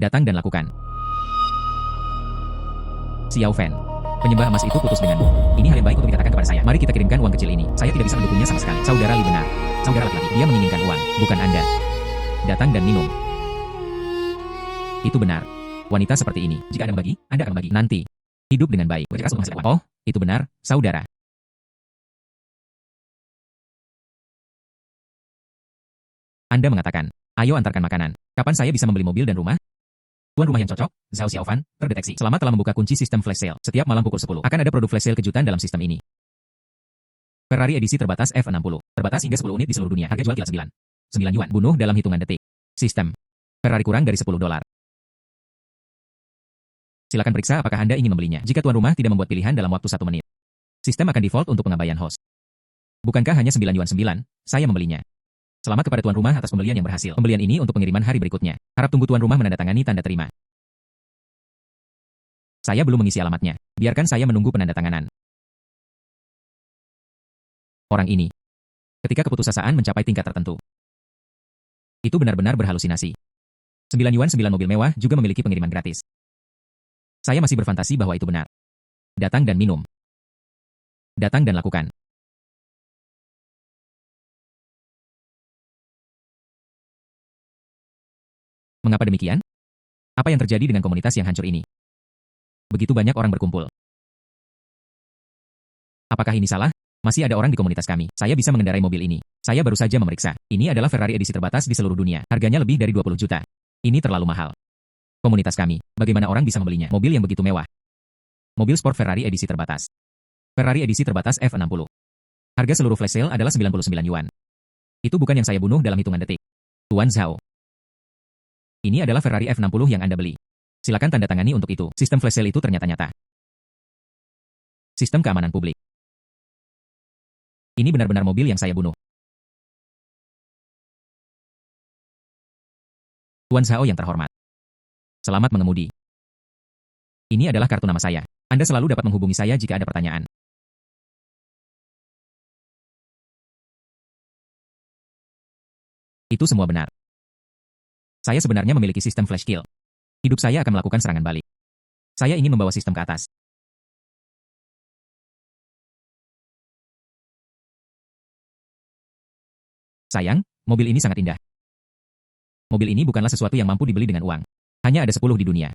Datang dan lakukan. Xiao Fan. Penyembah emas itu putus denganmu. Ini hal yang baik untuk dikatakan kepada saya. Mari kita kirimkan uang kecil ini. Saya tidak bisa mendukungnya sama sekali. Saudara Li benar. Saudara laki-laki. Dia menginginkan uang, bukan Anda. Datang dan minum. Itu benar. Wanita seperti ini. Jika Anda membagi, Anda akan membagi. Nanti. Hidup dengan baik. Bekerja keras untuk menghasilkan uang. Oh, itu benar, saudara. Anda mengatakan, ayo antarkan makanan. Kapan saya bisa membeli mobil dan rumah? Tuan rumah yang cocok, Zhao Xiaofan, terdeteksi. Selama telah membuka kunci sistem flash sale, setiap malam pukul 10 akan ada produk flash sale kejutan dalam sistem ini. Ferrari edisi terbatas F60, terbatas hingga 10 unit di seluruh dunia. Harga jual kilat 9 yuan. Bunuh dalam hitungan detik. Sistem. Ferrari kurang dari $10. Silakan periksa apakah Anda ingin membelinya. Jika tuan rumah tidak membuat pilihan dalam waktu 1 menit, sistem akan default untuk pengabaian host. Bukankah hanya 9 yuan 9, saya membelinya. Selamat kepada tuan rumah atas pembelian yang berhasil. Pembelian ini untuk pengiriman hari berikutnya. Harap tunggu tuan rumah menandatangani tanda terima. Saya belum mengisi alamatnya. Biarkan saya menunggu penandatanganan. Orang ini. Ketika keputusasaan mencapai tingkat tertentu. Itu benar-benar berhalusinasi. 9 yuan 9 mobil mewah juga memiliki pengiriman gratis. Saya masih berfantasi bahwa itu benar. Datang dan minum. Datang dan lakukan. Mengapa demikian? Apa yang terjadi dengan komunitas yang hancur ini? Begitu banyak orang berkumpul. Apakah ini salah? Masih ada orang di komunitas kami. Saya bisa mengendarai mobil ini. Saya baru saja memeriksa. Ini adalah Ferrari edisi terbatas di seluruh dunia. Harganya lebih dari 20 juta. Ini terlalu mahal. Komunitas kami. Bagaimana orang bisa membelinya? Mobil yang begitu mewah. Mobil sport Ferrari edisi terbatas. Ferrari edisi terbatas F60. Harga seluruh flash sale adalah 99 yuan. Itu bukan yang saya bunuh dalam hitungan detik. Tuan Zhao. Ini adalah Ferrari F60 yang Anda beli. Silakan tanda tangani untuk itu. Sistem flash sale itu ternyata nyata. Sistem keamanan publik. Ini benar-benar mobil yang saya bunuh. Tuan Zhao yang terhormat. Selamat mengemudi. Ini adalah kartu nama saya. Anda selalu dapat menghubungi saya jika ada pertanyaan. Itu semua benar. Saya sebenarnya memiliki sistem flash kill. Hidup saya akan melakukan serangan balik. Saya ingin membawa sistem ke atas. Sayang, mobil ini sangat indah. Mobil ini bukanlah sesuatu yang mampu dibeli dengan uang. Hanya ada 10 di dunia.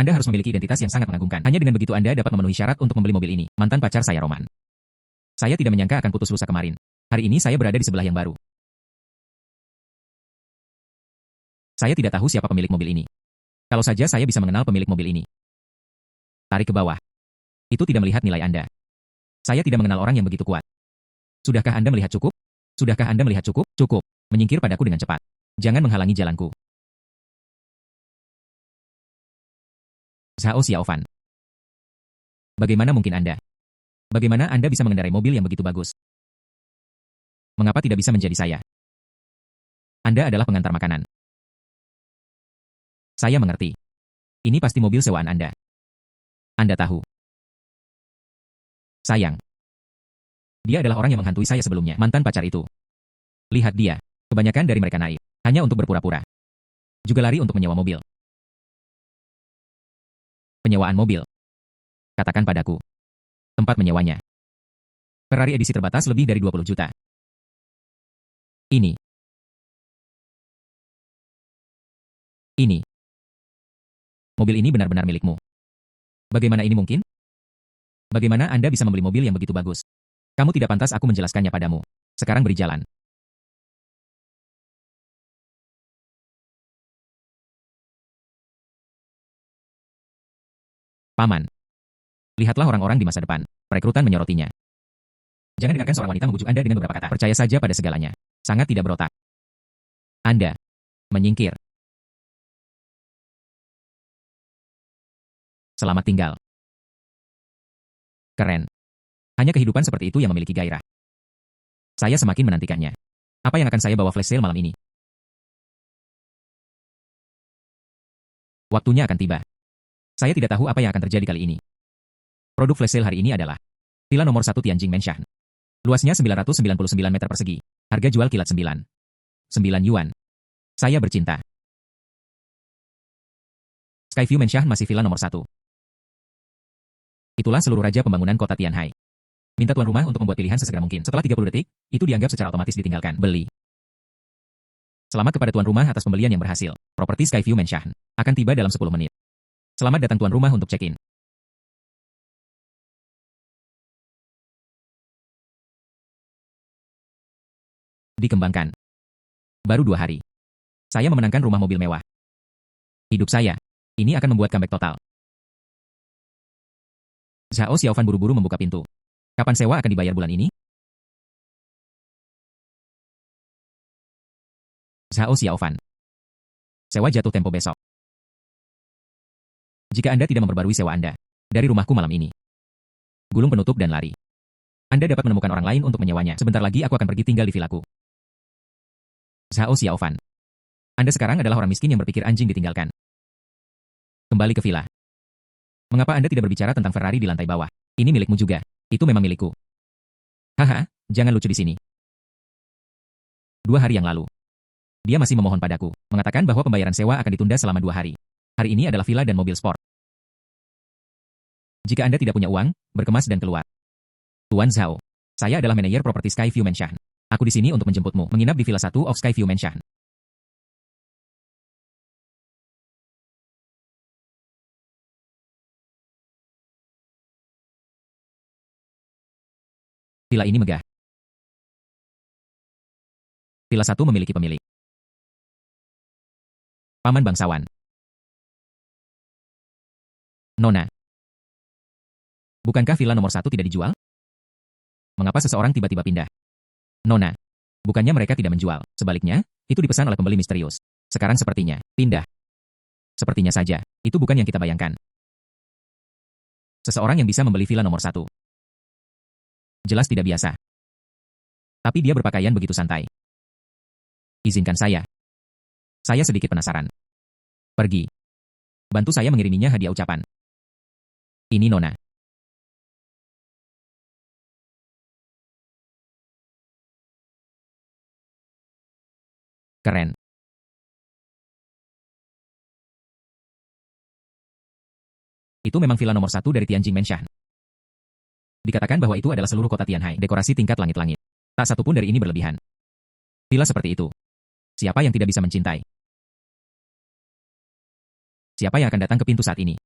Anda harus memiliki identitas yang sangat mengagumkan. Hanya dengan begitu Anda dapat memenuhi syarat untuk membeli mobil ini. Mantan pacar saya Roman. Saya tidak menyangka akan putus lusa kemarin. Hari ini saya berada di sebelah yang baru. Saya tidak tahu siapa pemilik mobil ini. Kalau saja saya bisa mengenal pemilik mobil ini. Tarik ke bawah. Itu tidak melihat nilai Anda. Saya tidak mengenal orang yang begitu kuat. Sudahkah Anda melihat cukup? Sudahkah Anda melihat cukup? Cukup. Menyingkir padaku dengan cepat. Jangan menghalangi jalanku. Zhao Xiaofan. Bagaimana mungkin Anda? Bagaimana Anda bisa mengendarai mobil yang begitu bagus? Mengapa tidak bisa menjadi saya? Anda adalah pengantar makanan. Saya mengerti. Ini pasti mobil sewaan Anda. Anda tahu. Sayang. Dia adalah orang yang menghantui saya sebelumnya. Mantan pacar itu. Lihat dia. Kebanyakan dari mereka naif. Hanya untuk berpura-pura. Juga lari untuk menyewa mobil. Penyewaan mobil. Katakan padaku. Tempat menyewanya. Ferrari edisi terbatas lebih dari 20 juta. Ini. Mobil ini benar-benar milikmu. Bagaimana ini mungkin? Bagaimana Anda bisa membeli mobil yang begitu bagus? Kamu tidak pantas aku menjelaskannya padamu. Sekarang beri jalan. Paman. Lihatlah orang-orang di masa depan. Perekrutan menyorotinya. Jangan dengarkan seorang wanita membujuk Anda dengan beberapa kata. Percaya saja pada segalanya. Sangat tidak berotak. Anda. Menyingkir. Selamat tinggal. Keren. Hanya kehidupan seperti itu yang memiliki gairah. Saya semakin menantikannya. Apa yang akan saya bawa flash sale malam ini? Waktunya akan tiba. Saya tidak tahu apa yang akan terjadi kali ini. Produk flash sale hari ini adalah Villa nomor 1 Tianjing Menshan. Luasnya 999 meter persegi. Harga jual kilat 9 yuan. Saya bercinta. Skyview Mansion masih villa nomor 1. Itulah seluruh raja pembangunan kota Tianhai. Minta tuan rumah untuk membuat pilihan sesegera mungkin. Setelah 30 detik, itu dianggap secara otomatis ditinggalkan. Beli. Selamat kepada tuan rumah atas pembelian yang berhasil. Properti Skyview Mansion akan tiba dalam 10 menit. Selamat datang tuan rumah untuk check-in. Dikembangkan. Baru 2 hari. Saya memenangkan rumah mobil mewah. Hidup saya. Ini akan membuat comeback total. Zhao Xiaofan buru-buru membuka pintu. Kapan sewa akan dibayar bulan ini? Zhao Xiaofan. Sewa jatuh tempo besok. Jika Anda tidak memperbarui sewa Anda dari rumahku malam ini, gulung penutup dan lari. Anda dapat menemukan orang lain untuk menyewanya. Sebentar lagi aku akan pergi tinggal di vilaku. Zhao Xiaofan. Anda sekarang adalah orang miskin yang berpikir anjing ditinggalkan. Kembali ke villa. Mengapa Anda tidak berbicara tentang Ferrari di lantai bawah? Ini milikmu juga. Itu memang milikku. Haha, jangan lucu di sini. 2 hari yang lalu, dia masih memohon padaku, mengatakan bahwa pembayaran sewa akan ditunda selama 2 hari. Hari ini adalah villa dan mobil sport. Jika Anda tidak punya uang, berkemas dan keluar. Tuan Zhao, saya adalah manajer properti Skyview Mansion. Aku di sini untuk menjemputmu, menginap di Villa 1 of Skyview Mansion. Villa ini megah. Villa 1 memiliki pemilik. Paman bangsawan. Nona. Bukankah villa nomor 1 tidak dijual? Mengapa seseorang tiba-tiba pindah? Nona. Bukannya mereka tidak menjual. Sebaliknya, itu dipesan oleh pembeli misterius. Sekarang sepertinya, pindah. Sepertinya saja, itu bukan yang kita bayangkan. Seseorang yang bisa membeli villa nomor 1. Jelas tidak biasa. Tapi dia berpakaian begitu santai. Izinkan saya. Saya sedikit penasaran. Pergi. Bantu saya mengiriminya hadiah ucapan. Ini Nona. Keren. Itu memang villa nomor 1 dari Tianjing Mansion. Dikatakan bahwa itu adalah seluruh kota Tianhai, dekorasi tingkat langit-langit. Tak satu pun dari ini berlebihan. Villa seperti itu. Siapa yang tidak bisa mencintai? Siapa yang akan datang ke pintu saat ini?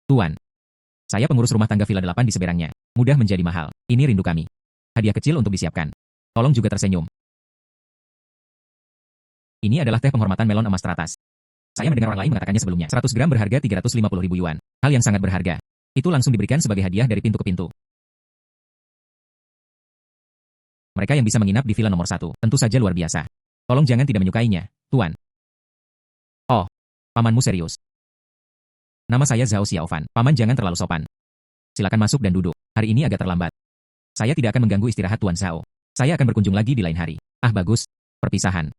Tuan. Saya pengurus rumah tangga Villa 8 di seberangnya. Mudah menjadi mahal. Ini rindu kami. Hadiah kecil untuk disiapkan. Tolong juga tersenyum. Ini adalah teh penghormatan melon emas teratas. Saya mendengar orang lain mengatakannya sebelumnya. 100 gram berharga 350.000 yuan. Hal yang sangat berharga. Itu langsung diberikan sebagai hadiah dari pintu ke pintu. Mereka yang bisa menginap di villa nomor 1, tentu saja luar biasa. Tolong jangan tidak menyukainya, Tuan. Oh, pamanmu serius. Nama saya Zhao Xiaofan. Paman jangan terlalu sopan. Silakan masuk dan duduk. Hari ini agak terlambat. Saya tidak akan mengganggu istirahat Tuan Zhao. Saya akan berkunjung lagi di lain hari. Ah bagus. Perpisahan.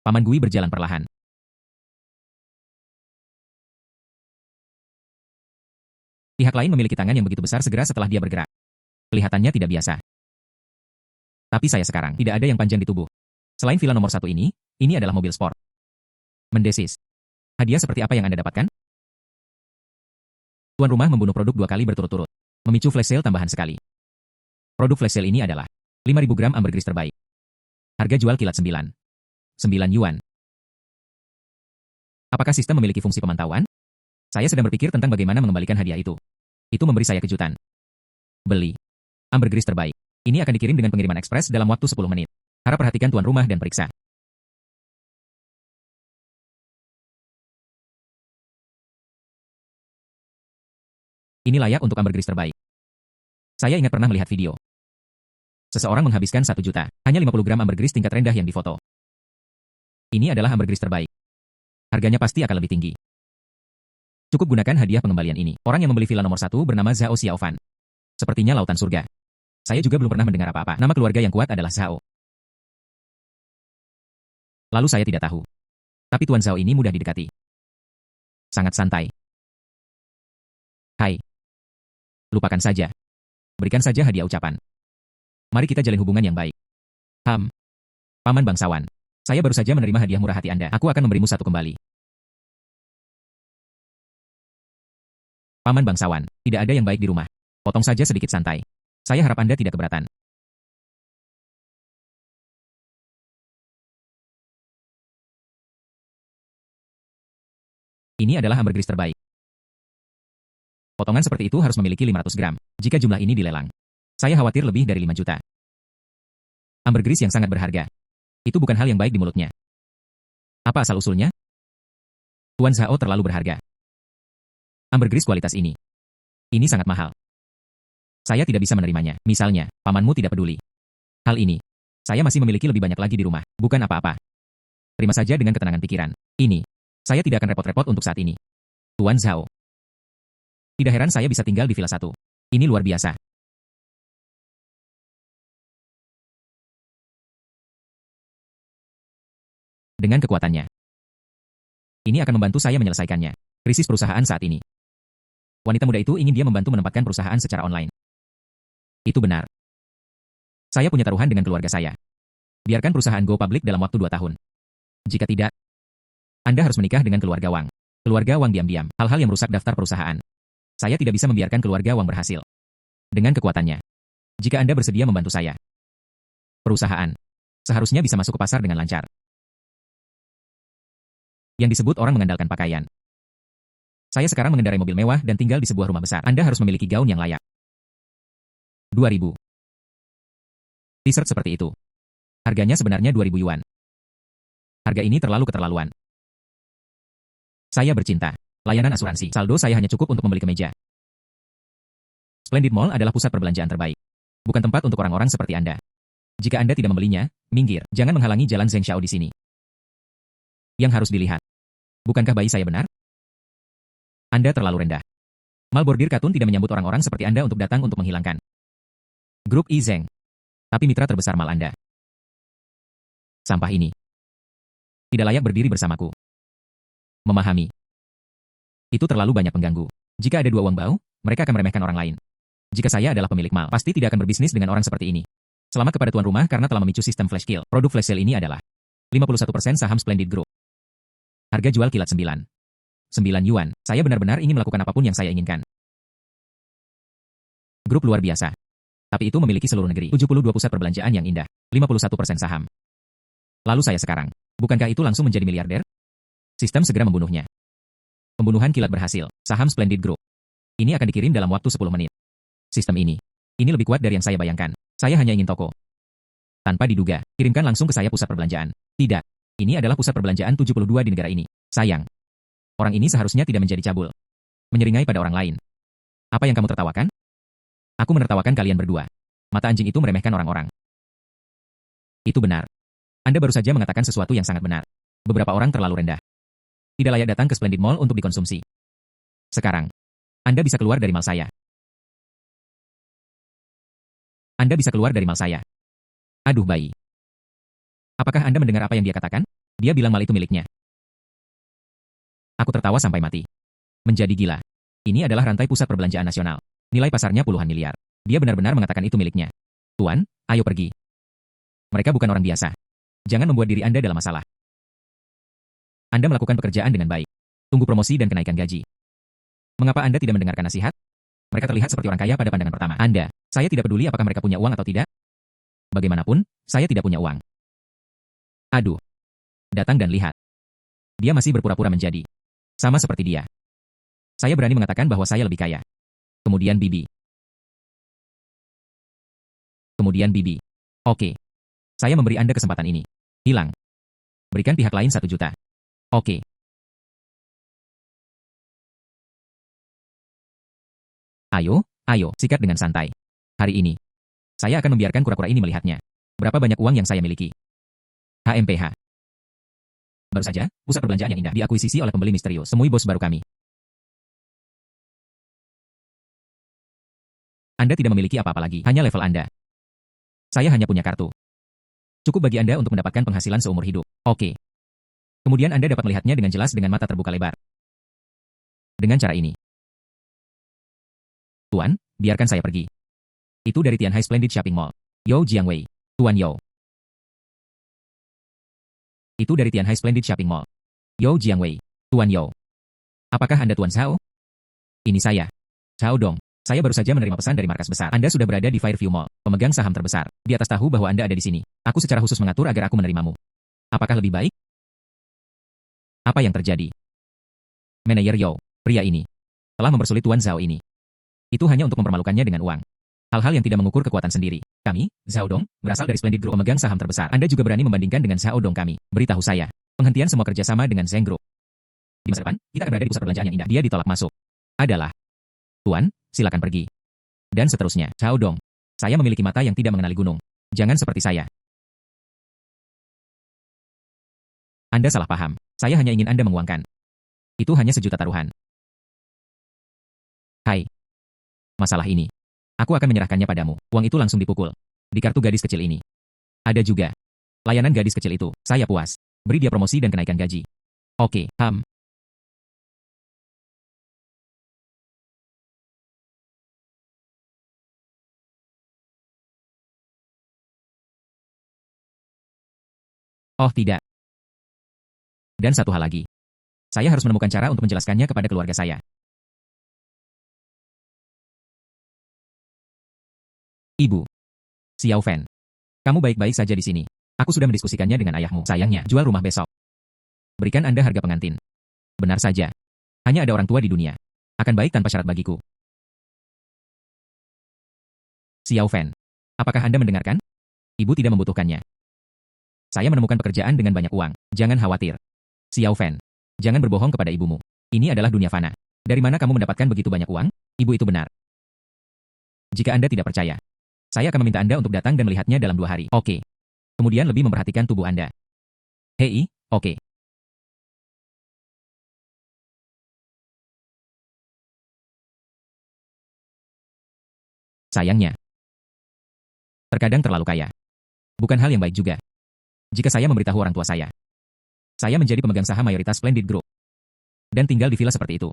Paman Gui berjalan perlahan. Pihak lain memiliki tangan yang begitu besar segera setelah dia bergerak. Kelihatannya tidak biasa. Tapi saya sekarang tidak ada yang panjang di tubuh. Selain villa nomor 1 ini adalah mobil sport. Mendesis. Hadiah seperti apa yang Anda dapatkan? Tuan rumah membunuh produk 2 kali berturut-turut. Memicu flash sale tambahan sekali. Produk flash sale ini adalah 5.000 gram ambergris terbaik. Harga jual kilat 9 yuan. Apakah sistem memiliki fungsi pemantauan? Saya sedang berpikir tentang bagaimana mengembalikan hadiah itu. Itu memberi saya kejutan. Beli. Ambergris terbaik. Ini akan dikirim dengan pengiriman ekspres dalam waktu 10 menit. Harap perhatikan tuan rumah dan periksa. Ini layak untuk ambergris terbaik. Saya ingat pernah melihat video. Seseorang menghabiskan 1 juta, hanya 50 gram ambergris tingkat rendah yang difoto. Ini adalah ambergris terbaik. Harganya pasti akan lebih tinggi. Cukup gunakan hadiah pengembalian ini. Orang yang membeli villa nomor 1 bernama Zhao Xiaofan. Sepertinya lautan surga. Saya juga belum pernah mendengar apa-apa. Nama keluarga yang kuat adalah Zhao. Lalu saya tidak tahu. Tapi Tuan Zhao ini mudah didekati. Sangat santai. Hai. Lupakan saja. Berikan saja hadiah ucapan. Mari kita jalin hubungan yang baik. Paman bangsawan. Saya baru saja menerima hadiah murah hati Anda. Aku akan memberimu satu kembali. Paman bangsawan, tidak ada yang baik di rumah. Potong saja sedikit santai. Saya harap Anda tidak keberatan. Ini adalah hamburgeris terbaik. Potongan seperti itu harus memiliki 500 gram. Jika jumlah ini dilelang, saya khawatir lebih dari 5 juta. Hamburgeris yang sangat berharga. Itu bukan hal yang baik di mulutnya. Apa asal-usulnya? Tuan Zhao terlalu berharga. Hamburgeris kualitas ini. Ini sangat mahal. Saya tidak bisa menerimanya. Misalnya, pamanmu tidak peduli. Hal ini, saya masih memiliki lebih banyak lagi di rumah. Bukan apa-apa. Terima saja dengan ketenangan pikiran. Ini, saya tidak akan repot-repot untuk saat ini. Tuan Zhao. Tidak heran saya bisa tinggal di Villa 1. Ini luar biasa. Dengan kekuatannya. Ini akan membantu saya menyelesaikannya. Krisis perusahaan saat ini. Wanita muda itu ingin dia membantu menempatkan perusahaan secara online. Itu benar. Saya punya taruhan dengan keluarga saya. Biarkan perusahaan go public dalam waktu 2 tahun. Jika tidak, Anda harus menikah dengan keluarga Wang. Keluarga Wang diam-diam. Hal-hal yang merusak daftar perusahaan. Saya tidak bisa membiarkan keluarga Wang berhasil. Dengan kekuatannya. Jika Anda bersedia membantu saya. Perusahaan. Seharusnya bisa masuk ke pasar dengan lancar. Yang disebut orang mengandalkan pakaian. Saya sekarang mengendarai mobil mewah dan tinggal di sebuah rumah besar. Anda harus memiliki gaun yang layak. 2000. T-shirt seperti itu. Harganya sebenarnya 2000 yuan. Harga ini terlalu keterlaluan. Saya bercinta. Layanan asuransi. Saldo saya hanya cukup untuk membeli kemeja. Splendid Mall adalah pusat perbelanjaan terbaik. Bukan tempat untuk orang-orang seperti Anda. Jika Anda tidak membelinya, minggir. Jangan menghalangi jalan Zheng Xiao di sini. Yang harus dilihat. Bukankah bayi saya benar? Anda terlalu rendah. Malbordir Katun tidak menyambut orang-orang seperti Anda untuk datang untuk menghilangkan. Grup I Zheng. Tapi mitra terbesar mal Anda. Sampah ini. Tidak layak berdiri bersamaku. Memahami. Itu terlalu banyak pengganggu. Jika ada 2 uang bau, mereka akan meremehkan orang lain. Jika saya adalah pemilik mal, pasti tidak akan berbisnis dengan orang seperti ini. Selamat kepada tuan rumah karena telah memicu sistem flash kill. Produk flash sale ini adalah 51% saham Splendid Group. Harga jual kilat 9 yuan. Saya benar-benar ingin melakukan apapun yang saya inginkan. Grup luar biasa. Tapi itu memiliki seluruh negeri. 72 pusat perbelanjaan yang indah. 51% saham. Lalu saya sekarang. Bukankah itu langsung menjadi miliarder? Sistem segera membunuhnya. Pembunuhan kilat berhasil. Saham Splendid Group. Ini akan dikirim dalam waktu 10 menit. Sistem ini. Ini lebih kuat dari yang saya bayangkan. Saya hanya ingin toko. Tanpa diduga, kirimkan langsung ke saya pusat perbelanjaan. Tidak. Ini adalah pusat perbelanjaan 72 di negara ini. Sayang. Orang ini seharusnya tidak menjadi cabul. Menyeringai pada orang lain. Apa yang kamu tertawakan? Aku menertawakan kalian berdua. Mata anjing itu meremehkan orang-orang. Itu benar. Anda baru saja mengatakan sesuatu yang sangat benar. Beberapa orang terlalu rendah. Tidak layak datang ke Splendid Mall untuk dikonsumsi. Sekarang, Anda bisa keluar dari mal saya. Anda bisa keluar dari mal saya. Aduh bayi. Apakah Anda mendengar apa yang dia katakan? Dia bilang mal itu miliknya. Aku tertawa sampai mati. Menjadi gila. Ini adalah rantai pusat perbelanjaan nasional. Nilai pasarnya puluhan miliar. Dia benar-benar mengatakan itu miliknya. Tuan, ayo pergi. Mereka bukan orang biasa. Jangan membuat diri Anda dalam masalah. Anda melakukan pekerjaan dengan baik. Tunggu promosi dan kenaikan gaji. Mengapa Anda tidak mendengarkan nasihat? Mereka terlihat seperti orang kaya pada pandangan pertama. Anda, saya tidak peduli apakah mereka punya uang atau tidak. Bagaimanapun, saya tidak punya uang. Aduh. Datang dan lihat. Dia masih berpura-pura menjadi. Sama seperti dia. Saya berani mengatakan bahwa saya lebih kaya. Kemudian Bibi. Kemudian Bibi. Oke. Saya memberi Anda kesempatan ini. Hilang. Berikan pihak lain 1 juta. Oke. Ayo, sikat dengan santai. Hari ini, saya akan membiarkan kura-kura ini melihatnya. Berapa banyak uang yang saya miliki? HMPH. Baru saja, pusat perbelanjaan yang indah diakuisisi oleh pembeli misterius. Temui bos baru kami. Anda tidak memiliki apa-apa lagi, hanya level Anda. Saya hanya punya kartu. Cukup bagi Anda untuk mendapatkan penghasilan seumur hidup. Oke. Kemudian Anda dapat melihatnya dengan jelas dengan mata terbuka lebar. Dengan cara ini. Tuan, biarkan saya pergi. Itu dari Tianhai Splendid Shopping Mall. Yo Jiangwei. Tuan Yo. Itu dari Tianhai Splendid Shopping Mall. Yo Jiangwei. Tuan Yo. Apakah Anda Tuan Zhao? Ini saya. Zhao Dong. Saya baru saja menerima pesan dari markas besar. Anda sudah berada di Fairview Mall, pemegang saham terbesar. Di atas tahu bahwa Anda ada di sini. Aku secara khusus mengatur agar aku menerimamu. Apakah lebih baik? Apa yang terjadi? Manajer Yo, pria ini, telah mempersulit Tuan Zhao ini. Itu hanya untuk mempermalukannya dengan uang. Hal-hal yang tidak mengukur kekuatan sendiri. Kami, Zhao Dong, berasal dari Splendid Group pemegang saham terbesar. Anda juga berani membandingkan dengan Zhao Dong kami. Beritahu saya. Penghentian semua kerjasama dengan Zheng Group. Di masa depan, kita akan berada di pusat perbelanjaan yang indah. Dia ditolak masuk. Adalah. Tuan, silakan pergi. Dan seterusnya. Zhao Dong. Saya memiliki mata yang tidak mengenali gunung. Jangan seperti saya. Anda salah paham. Saya hanya ingin Anda menguangkan. Itu hanya sejuta taruhan. Hai. Masalah ini. Aku akan menyerahkannya padamu. Uang itu langsung dipukul. Di kartu gadis kecil ini. Ada juga. Layanan gadis kecil itu. Saya puas. Beri dia promosi dan kenaikan gaji. Oke, Oh tidak. Dan satu hal lagi. Saya harus menemukan cara untuk menjelaskannya kepada keluarga saya. Ibu. Xiao Fan. Kamu baik-baik saja di sini. Aku sudah mendiskusikannya dengan ayahmu. Sayangnya, jual rumah besok. Berikan Anda harga pengantin. Benar saja. Hanya ada orang tua di dunia. Akan baik tanpa syarat bagiku. Xiao Fan. Apakah Anda mendengarkan? Ibu tidak membutuhkannya. Saya menemukan pekerjaan dengan banyak uang. Jangan khawatir. Xiao Fan. Jangan berbohong kepada ibumu. Ini adalah dunia fana. Dari mana kamu mendapatkan begitu banyak uang? Ibu itu benar. Jika Anda tidak percaya, saya akan meminta Anda untuk datang dan melihatnya dalam 2 hari. Oke. Kemudian lebih memperhatikan tubuh Anda. Hei, oke. Sayangnya. Terkadang terlalu kaya. Bukan hal yang baik juga. Jika saya memberitahu orang tua saya menjadi pemegang saham mayoritas Splendid Group. Dan tinggal di villa seperti itu.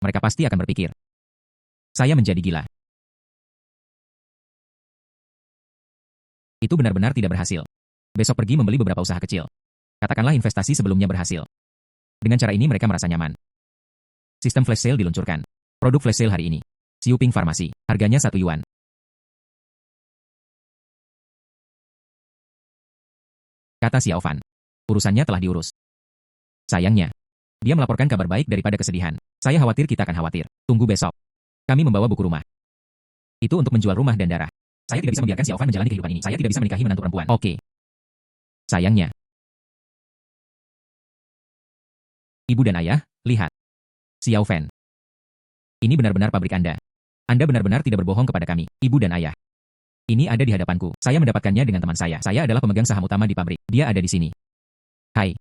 Mereka pasti akan berpikir. Saya menjadi gila. Itu benar-benar tidak berhasil. Besok pergi membeli beberapa usaha kecil. Katakanlah investasi sebelumnya berhasil. Dengan cara ini mereka merasa nyaman. Sistem flash sale diluncurkan. Produk flash sale hari ini. Xiuping Farmasi. Harganya 1 yuan. Kata Xiao Fan. Urusannya telah diurus. Sayangnya. Dia melaporkan kabar baik daripada kesedihan. Saya khawatir kita akan khawatir. Tunggu besok. Kami membawa buku rumah. Itu untuk menjual rumah dan darah. Saya tidak bisa membiarkan Xiao Fan menjalani kehidupan ini. Saya tidak bisa menikahi menantu perempuan. Oke. Sayangnya. Ibu dan ayah, lihat. Xiao Fan. Ini benar-benar pabrik Anda. Anda benar-benar tidak berbohong kepada kami, ibu dan ayah. Ini ada di hadapanku. Saya mendapatkannya dengan teman saya. Saya adalah pemegang saham utama di pabrik. Dia ada di sini. Hai.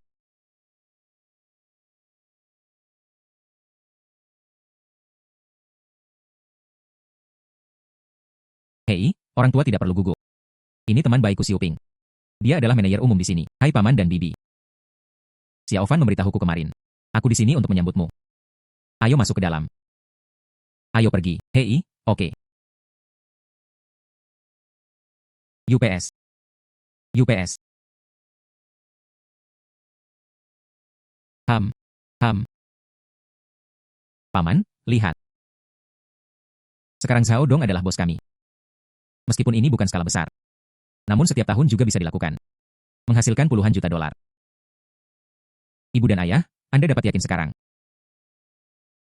Hei, orang tua tidak perlu gugup. Ini teman baikku Xiuping. Dia adalah manajer umum di sini. Hai paman dan bibi. Xiao Fan memberitahuku kemarin. Aku di sini untuk menyambutmu. Ayo masuk ke dalam. Ayo pergi. Hei, oke. UPS. UPS. Ham. Ham. Paman, lihat. Sekarang Zhao Dong adalah bos kami. Meskipun ini bukan skala besar. Namun setiap tahun juga bisa dilakukan. Menghasilkan puluhan juta dolar. Ibu dan ayah, Anda dapat yakin sekarang.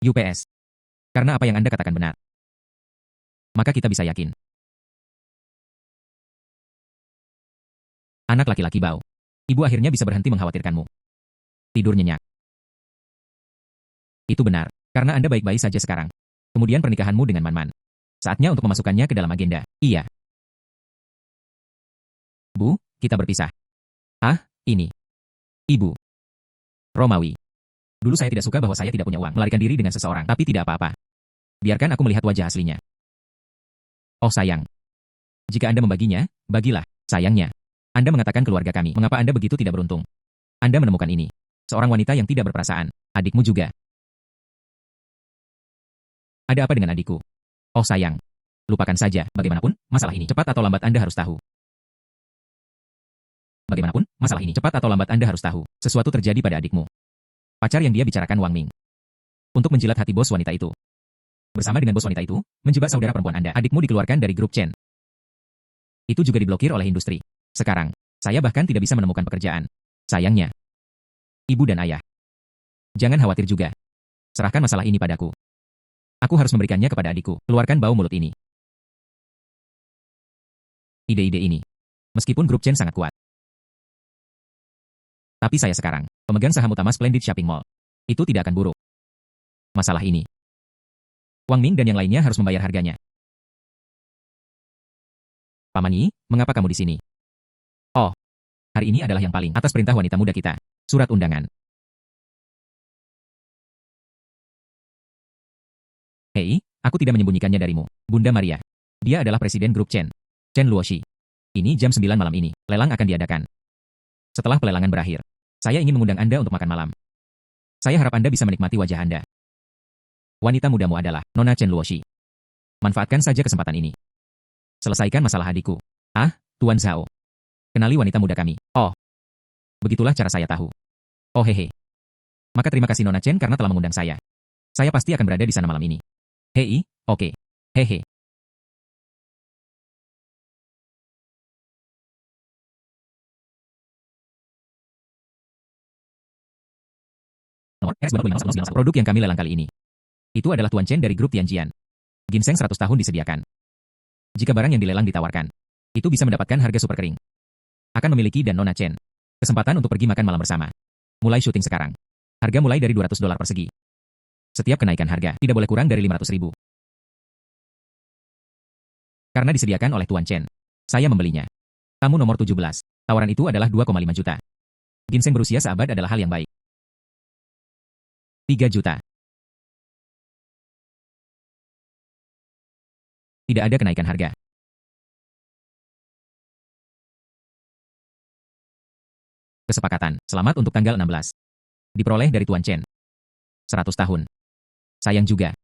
UPS. Karena apa yang Anda katakan benar. Maka kita bisa yakin. Anak laki-laki bau. Ibu akhirnya bisa berhenti mengkhawatirkanmu. Tidur nyenyak. Itu benar. Karena Anda baik-baik saja sekarang. Kemudian pernikahanmu dengan Man-Man. Saatnya untuk memasukkannya ke dalam agenda. Iya. Bu, kita berpisah. Ah, ini. Ibu. Romawi. Dulu saya tidak suka bahwa saya tidak punya uang melarikan diri dengan seseorang, tapi tidak apa-apa. Biarkan aku melihat wajah aslinya. Oh sayang. Jika Anda membaginya, bagilah. Sayangnya. Anda mengatakan keluarga kami, mengapa Anda begitu tidak beruntung? Anda menemukan ini. Seorang wanita yang tidak berperasaan. Adikmu juga. Ada apa dengan adikku? Oh sayang. Lupakan saja, bagaimanapun, masalah ini cepat atau lambat Anda harus tahu. Bagaimanapun, Masalah ini cepat atau lambat Anda harus tahu. Sesuatu terjadi pada adikmu. Pacar yang dia bicarakan Wang Ming. Untuk menjilat hati bos wanita itu. Bersama dengan bos wanita itu, menjebak saudara perempuan Anda. Adikmu dikeluarkan dari grup Chen. Itu juga diblokir oleh industri. Sekarang, saya bahkan tidak bisa menemukan pekerjaan. Sayangnya. Ibu dan ayah. Jangan khawatir juga. Serahkan masalah ini padaku. Aku harus memberikannya kepada adikku. Keluarkan bau mulut ini. Ide-ide ini. Meskipun grup Chen sangat kuat. Tapi saya sekarang, pemegang saham utama Splendid Shopping Mall. Itu tidak akan buruk. Masalah ini. Wang Ming dan yang lainnya harus membayar harganya. Paman Yi, mengapa kamu di sini? Oh, hari ini adalah yang paling atas perintah wanita muda kita. Surat undangan. Hei, aku tidak menyembunyikannya darimu, Bunda Maria. Dia adalah presiden grup Chen. Chen Luoshi. Ini jam 9 malam ini, lelang akan diadakan. Setelah pelelangan berakhir, saya ingin mengundang Anda untuk makan malam. Saya harap Anda bisa menikmati wajah Anda. Wanita mudamu adalah Nona Chen Luoshi. Manfaatkan saja kesempatan ini. Selesaikan masalah adikku. Ah, Tuan Zhao. Kenali wanita muda kami. Oh. Begitulah cara saya tahu. Oh hehe. Maka terima kasih Nona Chen karena telah mengundang saya. Saya pasti akan berada di sana malam ini. Hei, oke. Hehe. Nomor S25 produk yang kami lelang kali ini. Itu adalah Tuan Chen dari grup Tianjian. Ginseng 100 tahun disediakan. Jika barang yang dilelang ditawarkan, itu bisa mendapatkan harga super kering. Akan memiliki dan Nona Chen. Kesempatan untuk pergi makan malam bersama. Mulai syuting sekarang. Harga mulai dari $200 persegi. Setiap kenaikan harga tidak boleh kurang dari 500.000. Karena disediakan oleh Tuan Chen, saya membelinya. Tamu nomor 17. Tawaran itu adalah 2,5 juta. Ginseng berusia seabad adalah hal yang baik. 3 juta. Tidak ada kenaikan harga. Kesepakatan, selamat untuk tanggal 16. Diperoleh dari Tuan Chen. 100 tahun. Sayang juga.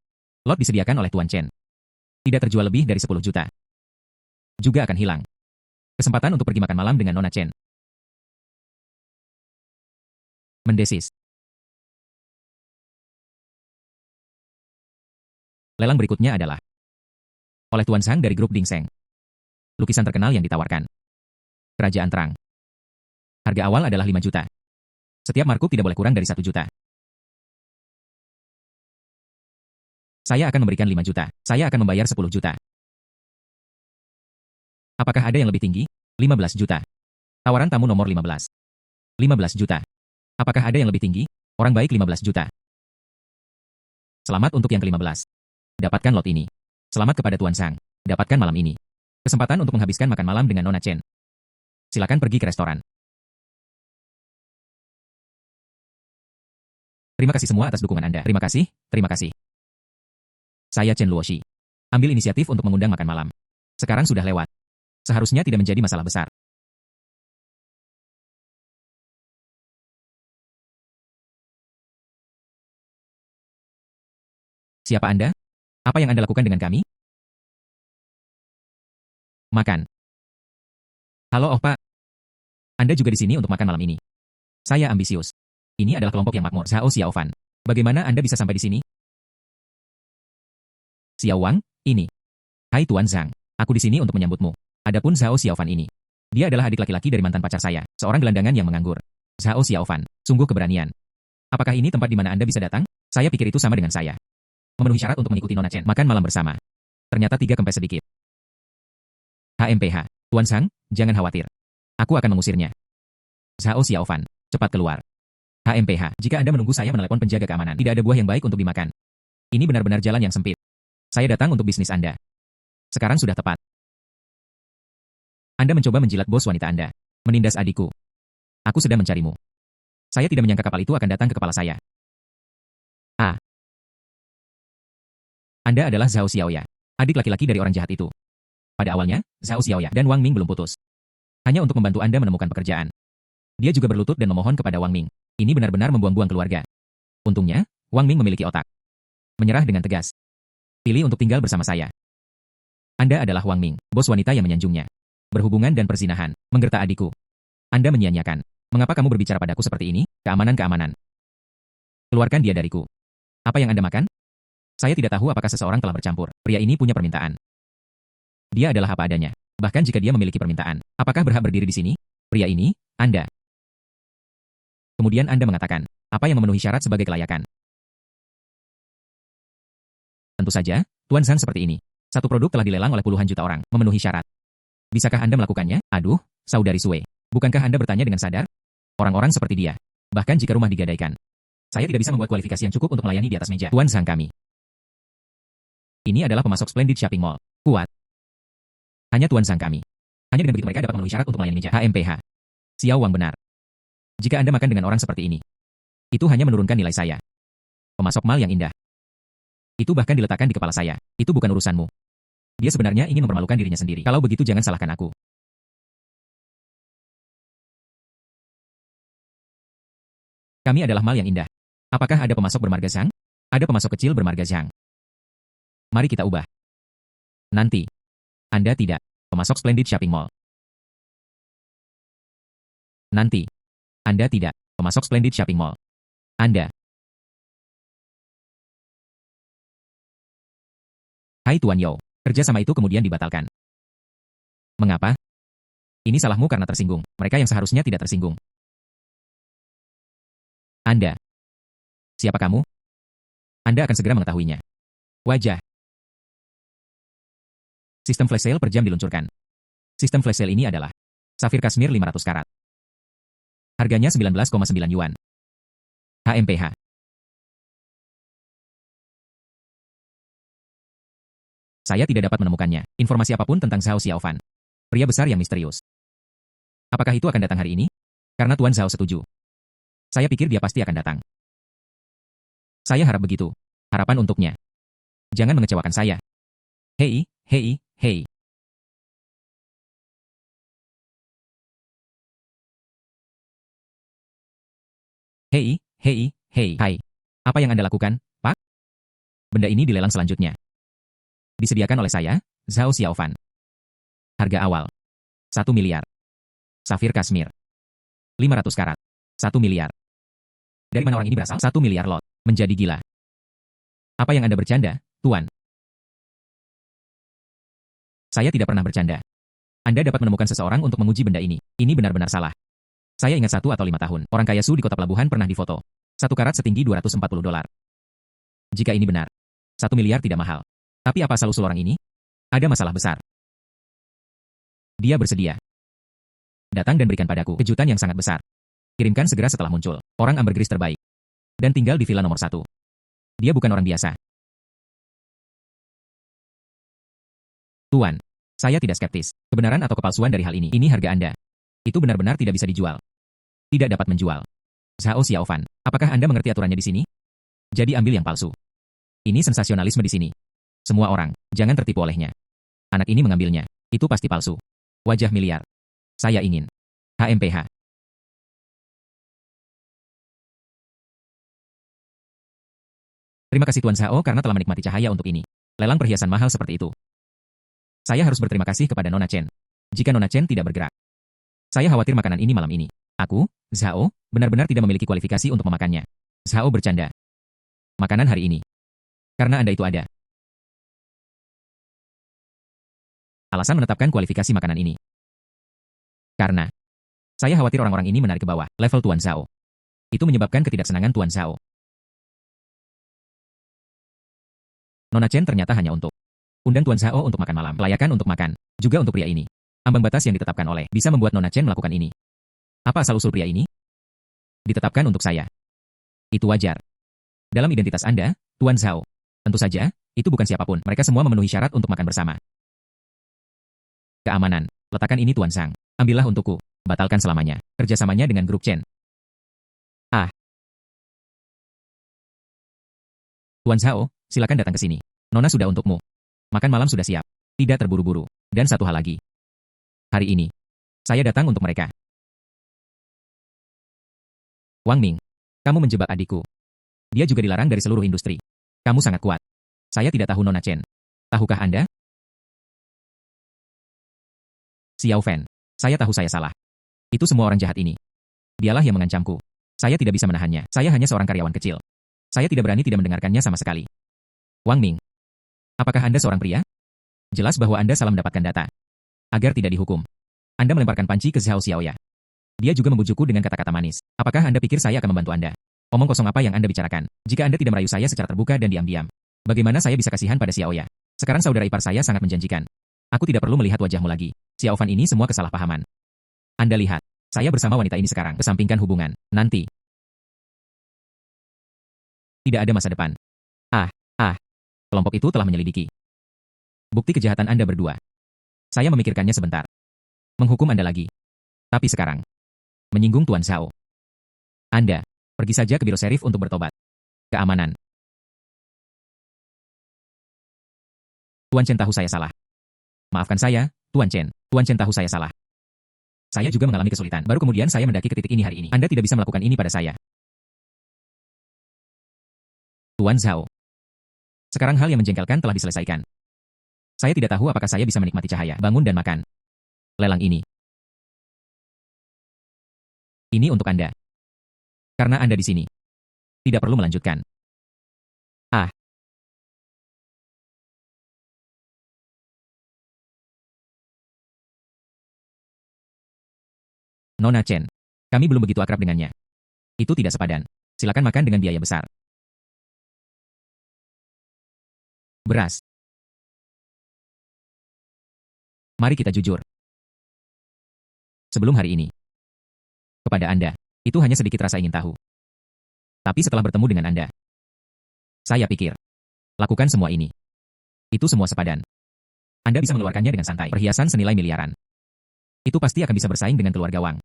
Lot disediakan oleh Tuan Chen. Tidak terjual lebih dari 10 juta. Juga akan hilang. Kesempatan untuk pergi makan malam dengan Nona Chen. Mendesis. Lelang berikutnya adalah oleh Tuan Sang dari grup Dingseng. Lukisan terkenal yang ditawarkan. Kerajaan Terang. Harga awal adalah 5 juta. Setiap markup tidak boleh kurang dari 1 juta. Saya akan memberikan 5 juta. Saya akan membayar 10 juta. Apakah ada yang lebih tinggi? 15 juta. Tawaran tamu nomor 15. 15 juta. Apakah ada yang lebih tinggi? Orang baik 15 juta. Selamat untuk yang ke-15. Dapatkan lot ini. Selamat kepada Tuan Sang. Dapatkan malam ini. Kesempatan untuk menghabiskan makan malam dengan Nona Chen. Silakan pergi ke restoran. Terima kasih semua atas dukungan Anda. Terima kasih, terima kasih. Saya Chen Luoshi. Ambil inisiatif untuk mengundang makan malam. Sekarang sudah lewat. Seharusnya tidak menjadi masalah besar. Siapa Anda? Apa yang Anda lakukan dengan kami? Makan. Halo Pak. Anda juga di sini untuk makan malam ini. Saya ambisius. Ini adalah kelompok yang makmur. Zhao Xiaofan. Bagaimana Anda bisa sampai di sini? Xiao Wang, ini. Hai Tuan Zhang. Aku di sini untuk menyambutmu. Adapun Zhao Xiaofan ini. Dia adalah adik laki-laki dari mantan pacar saya, seorang gelandangan yang menganggur. Zhao Xiaofan, sungguh keberanian. Apakah ini tempat di mana Anda bisa datang? Saya pikir itu sama dengan saya. Memenuhi syarat untuk mengikuti Nona Chen makan malam bersama. Ternyata 3 kempes sedikit. HMPH. Tuan Zhang, jangan khawatir. Aku akan mengusirnya. Zhao Xiaofan, cepat keluar. HMPH, jika Anda menunggu saya menelepon penjaga keamanan, tidak ada buah yang baik untuk dimakan. Ini benar-benar jalan yang sempit. Saya datang untuk bisnis Anda. Sekarang sudah tepat. Anda mencoba menjilat bos wanita Anda. Menindas adikku. Aku sedang mencarimu. Saya tidak menyangka kapal itu akan datang ke kepala saya. Ah. Anda adalah Zhao Xiaoya, adik laki-laki dari orang jahat itu. Pada awalnya, Zhao Xiaoya dan Wang Ming belum putus. Hanya untuk membantu Anda menemukan pekerjaan. Dia juga berlutut dan memohon kepada Wang Ming. Ini benar-benar membuang-buang keluarga. Untungnya, Wang Ming memiliki otak. Menyerah dengan tegas. Pilih untuk tinggal bersama saya. Anda adalah Wang Ming, bos wanita yang menyanjungnya. Berhubungan dan perzinahan, menggertak adikku. Anda menyia-nyiakan. Mengapa kamu berbicara padaku seperti ini? Keamanan. Keluarkan dia dariku. Apa yang Anda makan? Saya tidak tahu apakah seseorang telah bercampur. Pria ini punya permintaan. Dia adalah apa adanya. Bahkan jika dia memiliki permintaan, apakah berhak berdiri di sini? Pria ini, Anda. Kemudian Anda mengatakan, apa yang memenuhi syarat sebagai kelayakan? Tentu saja, Tuan Zhang seperti ini. Satu produk telah dilelang oleh puluhan juta orang, memenuhi syarat. Bisakah Anda melakukannya? Aduh, saudari Sue. Bukankah Anda bertanya dengan sadar? Orang-orang seperti dia. Bahkan jika rumah digadaikan. Saya tidak bisa membuat kualifikasi yang cukup untuk melayani di atas meja. Tuan Zhang kami. Ini adalah pemasok Splendid Shopping Mall. Kuat. Hanya Tuan Zhang kami. Hanya dengan begitu mereka dapat memenuhi syarat untuk melayani meja. HMPH. Xiao Wang benar. Jika Anda makan dengan orang seperti ini, itu hanya menurunkan nilai saya. Pemasok mal yang indah. Itu bahkan diletakkan di kepala saya. Itu bukan urusanmu. Dia sebenarnya ingin mempermalukan dirinya sendiri. Kalau begitu jangan salahkan aku. Kami adalah mal yang indah. Apakah ada pemasok bermarga Zhang? Ada pemasok kecil bermarga Zhang. Mari kita ubah. Nanti. Anda tidak. Pemasok Splendid Shopping Mall. Nanti. Anda tidak. Pemasok Splendid Shopping Mall. Anda. Hai Tuan Yao. Kerjasama itu kemudian dibatalkan. Mengapa? Ini salahmu karena tersinggung. Mereka yang seharusnya tidak tersinggung. Anda. Siapa kamu? Anda akan segera mengetahuinya. Wajah. Sistem flash sale per jam diluncurkan. Sistem flash sale ini adalah safir Kashmir 500 karat. Harganya 19,9 yuan. HMPH. Saya tidak dapat menemukannya. Informasi apapun tentang Zhao Xiaofan. Pria besar yang misterius. Apakah itu akan datang hari ini? Karena Tuan Zhao setuju. Saya pikir dia pasti akan datang. Saya harap begitu. Harapan untuknya. Jangan mengecewakan saya. Hei. Hei. Hai. Apa yang Anda lakukan, Pak? Benda ini dilelang selanjutnya. Disediakan oleh saya, Zhao Xiaofan. Harga awal. 1 miliar. Safir Kashmir. 500 karat. 1 miliar. Dari mana orang ini berasal? 1 miliar lot. Menjadi gila. Apa yang Anda bercanda, Tuan? Saya tidak pernah bercanda. Anda dapat menemukan seseorang untuk menguji benda ini. Ini benar-benar salah. Saya ingat 1 atau 5 tahun. Orang kaya Su di kota pelabuhan pernah difoto. 1 karat setinggi $240. Jika ini benar, 1 miliar tidak mahal. Tapi apa asal-usul orang ini? Ada masalah besar. Dia bersedia. Datang dan berikan padaku kejutan yang sangat besar. Kirimkan segera setelah muncul. Orang ambergris terbaik. Dan tinggal di villa nomor 1. Dia bukan orang biasa. Tuan, saya tidak skeptis. Kebenaran atau kepalsuan dari hal ini. Ini harga Anda. Itu benar-benar tidak bisa dijual. Tidak dapat menjual. Zhao Xiaofan, apakah Anda mengerti aturannya di sini? Jadi ambil yang palsu. Ini sensasionalisme di sini. Semua orang, jangan tertipu olehnya. Anak ini mengambilnya. Itu pasti palsu. Wajah miliar. Saya ingin. HMPH. Terima kasih Tuan Zhao karena telah menikmati cahaya untuk ini. Lelang perhiasan mahal seperti itu. Saya harus berterima kasih kepada Nona Chen. Jika Nona Chen tidak bergerak. Saya khawatir makanan ini malam ini. Aku, Zhao, benar-benar tidak memiliki kualifikasi untuk memakannya. Zhao bercanda. Makanan hari ini. Karena Anda itu ada. Alasan menetapkan kualifikasi makanan ini. Karena saya khawatir orang-orang ini menarik ke bawah level Tuan Zhao. Itu menyebabkan ketidaksenangan Tuan Zhao. Nona Chen ternyata hanya untuk undang Tuan Zhao untuk makan malam. Layakan untuk makan. Juga untuk pria ini. Ambang batas yang ditetapkan oleh bisa membuat Nona Chen melakukan ini. Apa asal-usul pria ini? Ditetapkan untuk saya. Itu wajar. Dalam identitas Anda, Tuan Zhao. Tentu saja, itu bukan siapapun. Mereka semua memenuhi syarat untuk makan bersama. Keamanan. Letakkan ini Tuan Zhang. Ambillah untukku. Batalkan selamanya. Kerjasamanya dengan grup Chen. Ah. Tuan Zhao, silakan datang ke sini. Nona sudah untukmu. Makan malam sudah siap. Tidak terburu-buru. Dan satu hal lagi. Hari ini, saya datang untuk mereka. Wang Ming, kamu menjebak adikku. Dia juga dilarang dari seluruh industri. Kamu sangat kuat. Saya tidak tahu Nona Chen. Tahukah Anda? Xiao Fan, saya tahu saya salah. Itu semua orang jahat ini. Dialah yang mengancamku. Saya tidak bisa menahannya. Saya hanya seorang karyawan kecil. Saya tidak berani tidak mendengarkannya sama sekali. Wang Ming, apakah Anda seorang pria? Jelas bahwa Anda salah mendapatkan data. Agar tidak dihukum, Anda melemparkan panci ke Zhao Xiaoya. Dia juga membujukku dengan kata-kata manis. Apakah Anda pikir saya akan membantu Anda? Omong kosong apa yang Anda bicarakan? Jika Anda tidak merayu saya secara terbuka dan diam-diam, bagaimana saya bisa kasihan pada Xiaoya? Sekarang saudara ipar saya sangat menjanjikan. Aku tidak perlu melihat wajahmu lagi. Xiao Fan, ini semua kesalahpahaman. Anda lihat, saya bersama wanita ini sekarang. Kesampingkan hubungan. Nanti. Tidak ada masa depan. Kelompok itu telah menyelidiki bukti kejahatan Anda berdua. Saya memikirkannya sebentar. Menghukum Anda lagi. Tapi sekarang, menyinggung Tuan Zhao. Anda, pergi saja ke biro serif untuk bertobat. Keamanan. Tuan Chen tahu saya salah. Maafkan saya, Tuan Chen. Tuan Chen tahu saya salah. Saya juga mengalami kesulitan. Baru kemudian saya mendaki ke titik ini hari ini. Anda tidak bisa melakukan ini pada saya. Tuan Zhao. Sekarang hal yang menjengkelkan telah diselesaikan. Saya tidak tahu apakah saya bisa menikmati cahaya, bangun dan makan. Lelang ini. Ini untuk Anda. Karena Anda di sini. Tidak perlu melanjutkan. Nona Chen. Kami belum begitu akrab dengannya. Itu tidak sepadan. Silakan makan dengan biaya besar. Beras. Mari kita jujur. Sebelum hari ini. Kepada Anda, itu hanya sedikit rasa ingin tahu. Tapi setelah bertemu dengan Anda, saya pikir, lakukan semua ini. Itu semua sepadan. Anda bisa mengeluarkannya dengan santai. Perhiasan senilai miliaran. Itu pasti akan bisa bersaing dengan keluarga Wang.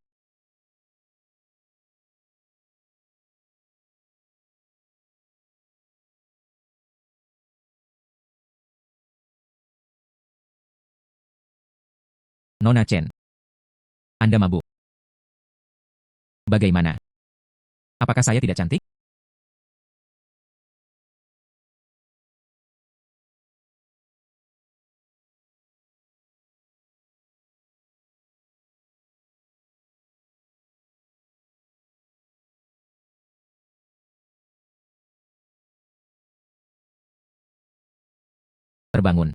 Nona Chen. Anda mabuk. Bagaimana? Apakah saya tidak cantik? Terbangun.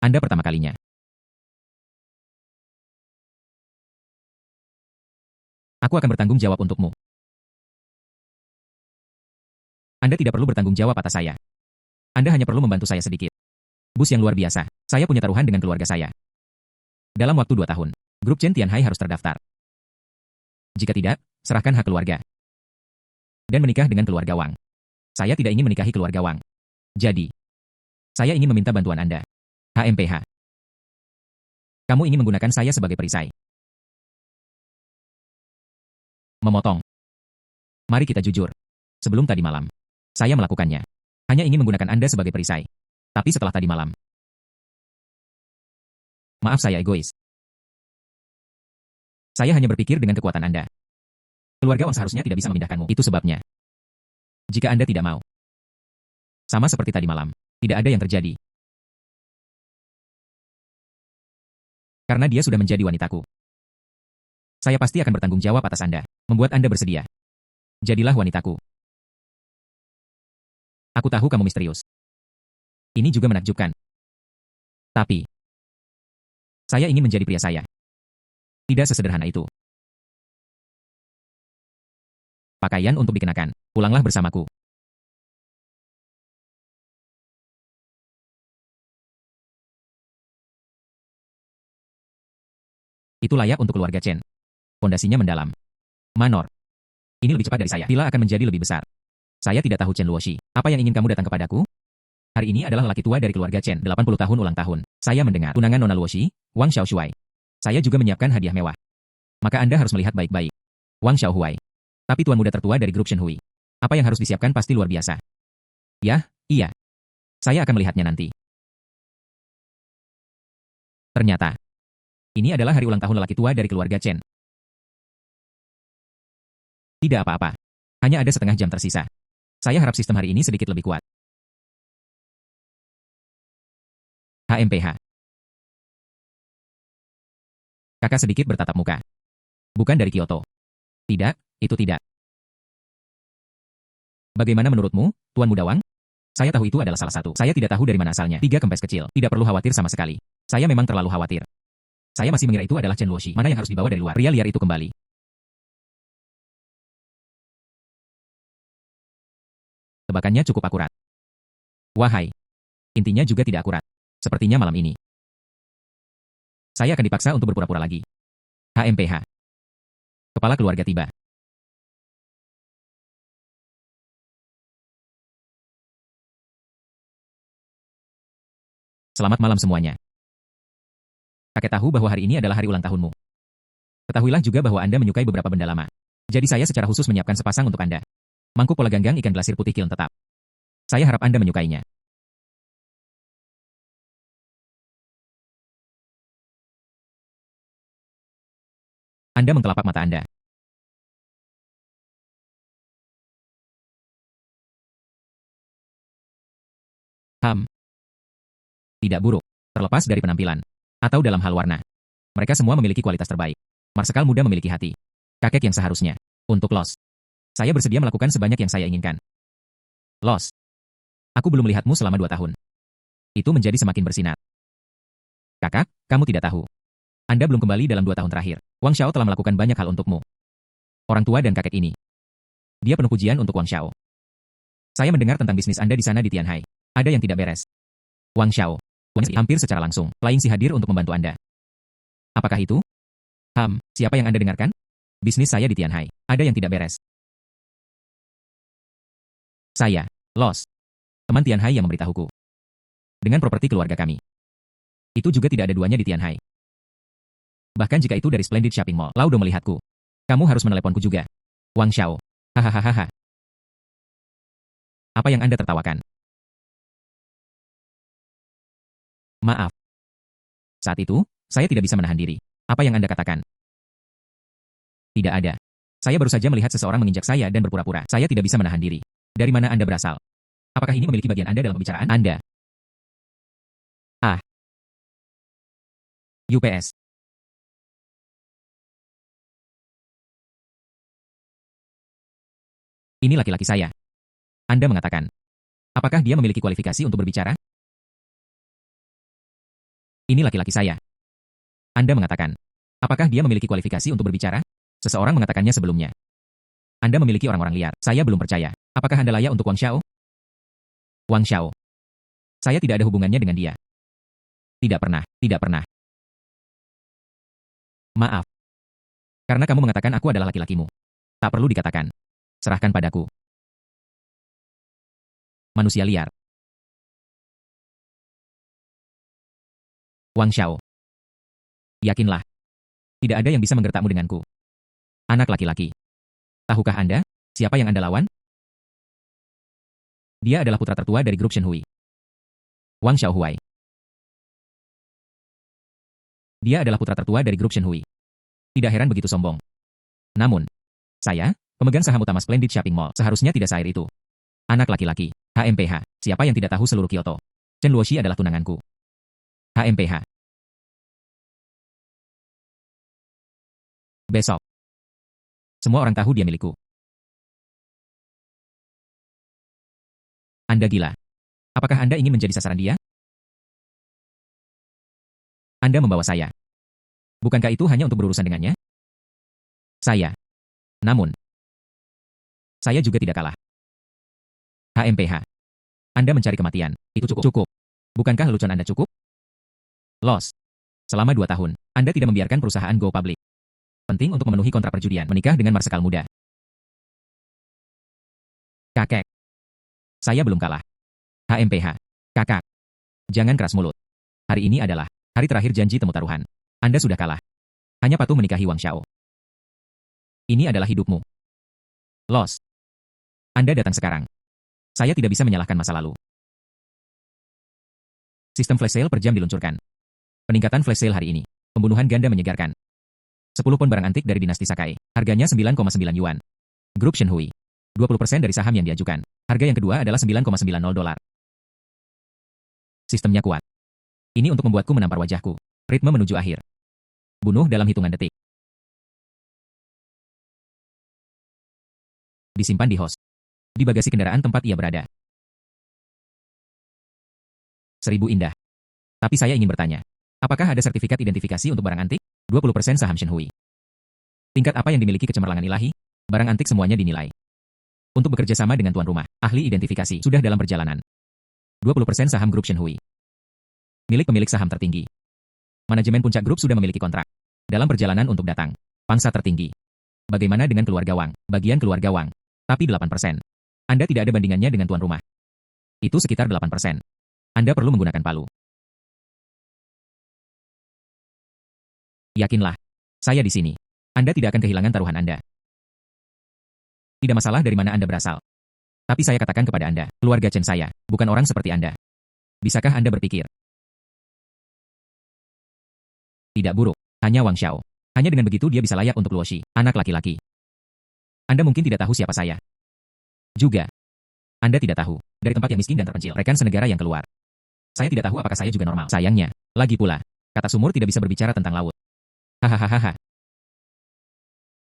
Anda pertama kalinya. Aku akan bertanggung jawab untukmu. Anda tidak perlu bertanggung jawab atas saya. Anda hanya perlu membantu saya sedikit. Bus yang luar biasa. Saya punya taruhan dengan keluarga saya. Dalam waktu 2 tahun, grup Chen Tianhai harus terdaftar. Jika tidak, serahkan hak keluarga. Dan menikah dengan keluarga Wang. Saya tidak ingin menikahi keluarga Wang. Jadi, saya ingin meminta bantuan Anda. HMPH. Kamu ingin menggunakan saya sebagai perisai. Memotong. Mari kita jujur. Sebelum tadi malam, saya melakukannya. Hanya ingin menggunakan Anda sebagai perisai. Tapi setelah tadi malam. Maaf, saya egois. Saya hanya berpikir dengan kekuatan Anda. Keluarga Wang seharusnya tidak bisa memindahkanmu. Itu sebabnya. Jika Anda tidak mau. Sama seperti tadi malam. Tidak ada yang terjadi. Karena dia sudah menjadi wanitaku. Saya pasti akan bertanggung jawab atas Anda. Membuat Anda bersedia. Jadilah wanitaku. Aku tahu kamu misterius. Ini juga menakjubkan. Tapi, saya ingin menjadi pria saya. Tidak sesederhana itu. Pakaian untuk dikenakan. Pulanglah bersamaku. Itu layak untuk keluarga Chen. Fondasinya mendalam. Manor. Ini lebih cepat dari saya. Villa akan menjadi lebih besar. Saya tidak tahu Chen Luoshi. Apa yang ingin kamu datang kepadaku? Hari ini adalah lelaki tua dari keluarga Chen. 80 tahun ulang tahun. Saya mendengar tunangan Nona Luoshi, Wang Xiaoshuai. Saya juga menyiapkan hadiah mewah. Maka Anda harus melihat baik-baik. Wang Xiaohuai. Tapi tuan muda tertua dari grup Shenhui. Apa yang harus disiapkan pasti luar biasa. Ya, iya. Saya akan melihatnya nanti. Ternyata, ini adalah hari ulang tahun lelaki tua dari keluarga Chen. Tidak apa-apa. Hanya ada setengah jam tersisa. Saya harap sistem hari ini sedikit lebih kuat. HMPH. Kakak sedikit bertatap muka. Bukan dari Kyoto. Tidak, itu tidak. Bagaimana menurutmu, Tuan Muda Wang? Saya tahu itu adalah salah satu. Saya tidak tahu dari mana asalnya. 3 kempes kecil. Tidak perlu khawatir sama sekali. Saya memang terlalu khawatir. Saya masih mengira itu adalah Chen Luoxi. Mana yang harus dibawa dari luar? Pria liar itu kembali. Tebakannya cukup akurat. Wahai. Intinya juga tidak akurat. Sepertinya malam ini. Saya akan dipaksa untuk berpura-pura lagi. HMPH. Kepala keluarga tiba. Selamat malam semuanya. Kakek tahu bahwa hari ini adalah hari ulang tahunmu. Ketahuilah juga bahwa Anda menyukai beberapa benda lama. Jadi saya secara khusus menyiapkan sepasang untuk Anda. Mangkuk pola ganggang ikan glasir putih kiln tetap. Saya harap Anda menyukainya. Anda mengkelapak mata Anda. Tidak buruk, terlepas dari penampilan, atau dalam hal warna. Mereka semua memiliki kualitas terbaik. Marsekal muda memiliki hati. Kakek yang seharusnya. Untuk Los. Saya bersedia melakukan sebanyak yang saya inginkan. Los. Aku belum melihatmu selama 2 tahun. Itu menjadi semakin bersinar. Kakak, kamu tidak tahu. Anda belum kembali dalam 2 tahun terakhir. Wang Xiao telah melakukan banyak hal untukmu. Orang tua dan kakek ini. Dia penuh pujian untuk Wang Xiao. Saya mendengar tentang bisnis Anda di sana di Tianhai. Ada yang tidak beres. Wang Xiao. Hampir secara langsung, Flying Si hadir untuk membantu Anda. Apakah itu? Siapa yang Anda dengarkan? Bisnis saya di Tianhai. Ada yang tidak beres. Saya, Los. Teman Tianhai yang memberitahuku. Dengan properti keluarga kami. Itu juga tidak ada duanya di Tianhai. Bahkan jika itu dari Splendid Shopping Mall. Laudo melihatku. Kamu harus meneleponku juga. Wang Xiao. Hahaha. Apa yang Anda tertawakan? Maaf. Saat itu, saya tidak bisa menahan diri. Apa yang Anda katakan? Tidak ada. Saya baru saja melihat seseorang menginjak saya dan berpura-pura. Saya tidak bisa menahan diri. Dari mana Anda berasal? Apakah ini memiliki bagian Anda dalam pembicaraan Anda? UPS. Ini laki-laki saya. Anda mengatakan. Apakah dia memiliki kualifikasi untuk berbicara? Ini laki-laki saya. Anda mengatakan. Apakah dia memiliki kualifikasi untuk berbicara? Seseorang mengatakannya sebelumnya. Anda memiliki orang-orang liar. Saya belum percaya. Apakah Anda layak untuk Wang Xiao? Wang Xiao. Saya tidak ada hubungannya dengan dia. Tidak pernah. Maaf. Karena kamu mengatakan aku adalah laki-lakimu. Tak perlu dikatakan. Serahkan padaku. Manusia liar. Wang Xiao. Yakinlah. Tidak ada yang bisa menggertakmu denganku. Anak laki-laki. Tahukah Anda, siapa yang Anda lawan? Dia adalah putra tertua dari grup Shenhui. Wang Xiaohuai. Dia adalah putra tertua dari grup Shenhui. Tidak heran begitu sombong. Namun, saya, pemegang saham utama Splendid Shopping Mall, seharusnya tidak seair itu. Anak laki-laki. HMPH. Siapa yang tidak tahu seluruh Kyoto? Chen Luoxi adalah tunanganku. HMPH. Besok. Semua orang tahu dia milikku. Anda gila. Apakah Anda ingin menjadi sasaran dia? Anda membawa saya. Bukankah itu hanya untuk berurusan dengannya? Saya. Namun, saya juga tidak kalah. HMPH. Anda mencari kematian. Itu cukup. Bukankah lelucon Anda cukup? Los. Selama 2 tahun, Anda tidak membiarkan perusahaan go public. Penting untuk memenuhi kontrak perjudian. Menikah dengan marsekal muda. Kakek. Saya belum kalah. HMPH. Kakak. Jangan keras mulut. Hari ini adalah hari terakhir janji temu taruhan. Anda sudah kalah. Hanya patuh menikahi Wang Xiao. Ini adalah hidupmu. Los. Anda datang sekarang. Saya tidak bisa menyalahkan masa lalu. Sistem flash sale per jam diluncurkan. Peningkatan flash sale hari ini. Pembunuhan ganda menyegarkan. 10 pon barang antik dari dinasti Sakai. Harganya 9,9 yuan. Grup Shenhui. 20% dari saham yang diajukan. Harga yang kedua adalah 9,90 dolar. Sistemnya kuat. Ini untuk membuatku menampar wajahku. Ritme menuju akhir. Bunuh dalam hitungan detik. Disimpan di host. Di bagasi kendaraan tempat ia berada. 1000 indah. Tapi saya ingin bertanya. Apakah ada sertifikat identifikasi untuk barang antik? 20% saham Shenhui. Tingkat apa yang dimiliki kecemerlangan ilahi? Barang antik semuanya dinilai. Untuk bekerja sama dengan tuan rumah, ahli identifikasi, sudah dalam perjalanan. 20% saham grup Shenhui. Milik pemilik saham tertinggi. Manajemen Puncak Grup sudah memiliki kontrak. Dalam perjalanan untuk datang. Pangsa tertinggi. Bagaimana dengan keluarga Wang? Bagian keluarga Wang. Tapi 8%. Anda tidak ada bandingannya dengan tuan rumah. Itu sekitar 8%. Anda perlu menggunakan palu. Yakinlah. Saya di sini. Anda tidak akan kehilangan taruhan Anda. Tidak masalah dari mana Anda berasal. Tapi saya katakan kepada Anda, keluarga Chen saya, bukan orang seperti Anda. Bisakah Anda berpikir? Tidak buruk. Hanya Wang Xiao. Hanya dengan begitu dia bisa layak untuk Luoshi, anak laki-laki. Anda mungkin tidak tahu siapa saya. Juga. Anda tidak tahu, dari tempat yang miskin dan terpencil, rekan senegara yang keluar. Saya tidak tahu apakah saya juga normal. Sayangnya, lagi pula, kata sumur tidak bisa berbicara tentang laut. Hahaha.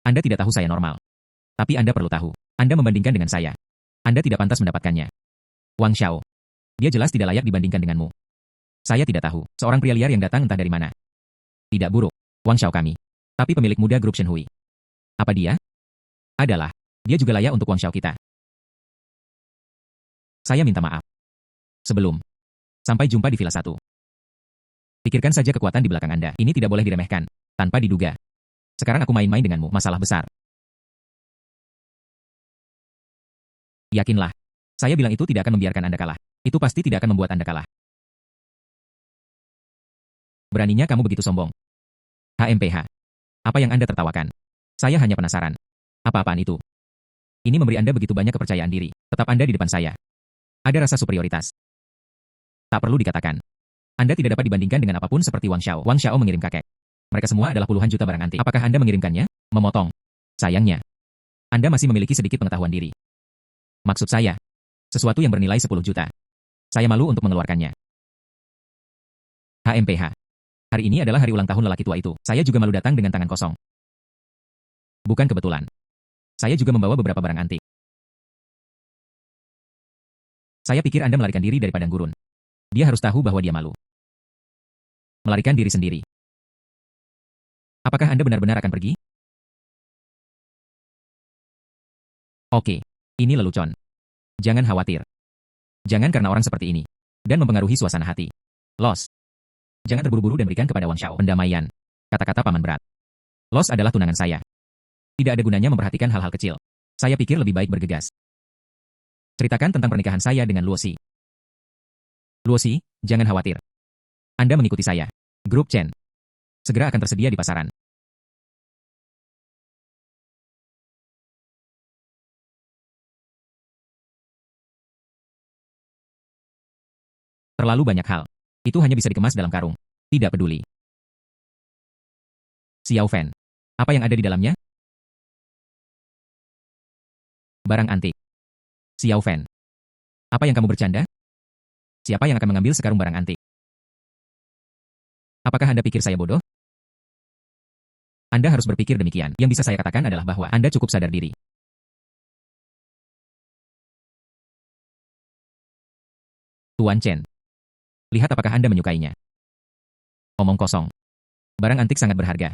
Anda tidak tahu saya normal. Tapi Anda perlu tahu, Anda membandingkan dengan saya. Anda tidak pantas mendapatkannya. Wang Xiao. Dia jelas tidak layak dibandingkan denganmu. Saya tidak tahu, seorang pria liar yang datang entah dari mana. Tidak buruk, Wang Xiao kami. Tapi pemilik muda grup Shenhui. Apa dia? Adalah, dia juga layak untuk Wang Xiao kita. Saya minta maaf. Sebelum. Sampai jumpa di Villa 1. Pikirkan saja kekuatan di belakang Anda. Ini tidak boleh diremehkan. Tanpa diduga. Sekarang aku main-main denganmu. Masalah besar. Yakinlah. Saya bilang itu tidak akan membiarkan Anda kalah. Itu pasti tidak akan membuat Anda kalah. Beraninya kamu begitu sombong. HMPH. Apa yang Anda tertawakan? Saya hanya penasaran. Apa-apaan itu? Ini memberi Anda begitu banyak kepercayaan diri. Tetap Anda di depan saya. Ada rasa superioritas. Tak perlu dikatakan. Anda tidak dapat dibandingkan dengan apapun seperti Wang Xiao. Wang Xiao mengirim kakek. Mereka semua adalah puluhan juta barang antik. Apakah Anda mengirimkannya? Memotong. Sayangnya. Anda masih memiliki sedikit pengetahuan diri. Maksud saya. Sesuatu yang bernilai 10 juta. Saya malu untuk mengeluarkannya. HMPH. Hari ini adalah hari ulang tahun lelaki tua itu. Saya juga malu datang dengan tangan kosong. Bukan kebetulan. Saya juga membawa beberapa barang antik. Saya pikir Anda melarikan diri dari padang gurun. Dia harus tahu bahwa dia malu. Melarikan diri sendiri. Apakah Anda benar-benar akan pergi? Oke, ini lelucon. Jangan khawatir. Jangan karena orang seperti ini. Dan mempengaruhi suasana hati. Los. Jangan terburu-buru dan berikan kepada Wang Xiao pendamaian. Kata-kata paman berat. Los adalah tunangan saya. Tidak ada gunanya memperhatikan hal-hal kecil. Saya pikir lebih baik bergegas. Ceritakan tentang pernikahan saya dengan Luoshi. Luoshi, jangan khawatir. Anda mengikuti saya. Grup Chen. Segera akan tersedia di pasaran. Terlalu banyak hal. Itu hanya bisa dikemas dalam karung. Tidak peduli. Xiao Fan. Apa yang ada di dalamnya? Barang antik. Xiao Fan. Apa yang kamu bercanda? Siapa yang akan mengambil sekarung barang antik? Apakah Anda pikir saya bodoh? Anda harus berpikir demikian. Yang bisa saya katakan adalah bahwa Anda cukup sadar diri. Tuan Chen. Lihat apakah Anda menyukainya. Omong kosong. Barang antik sangat berharga.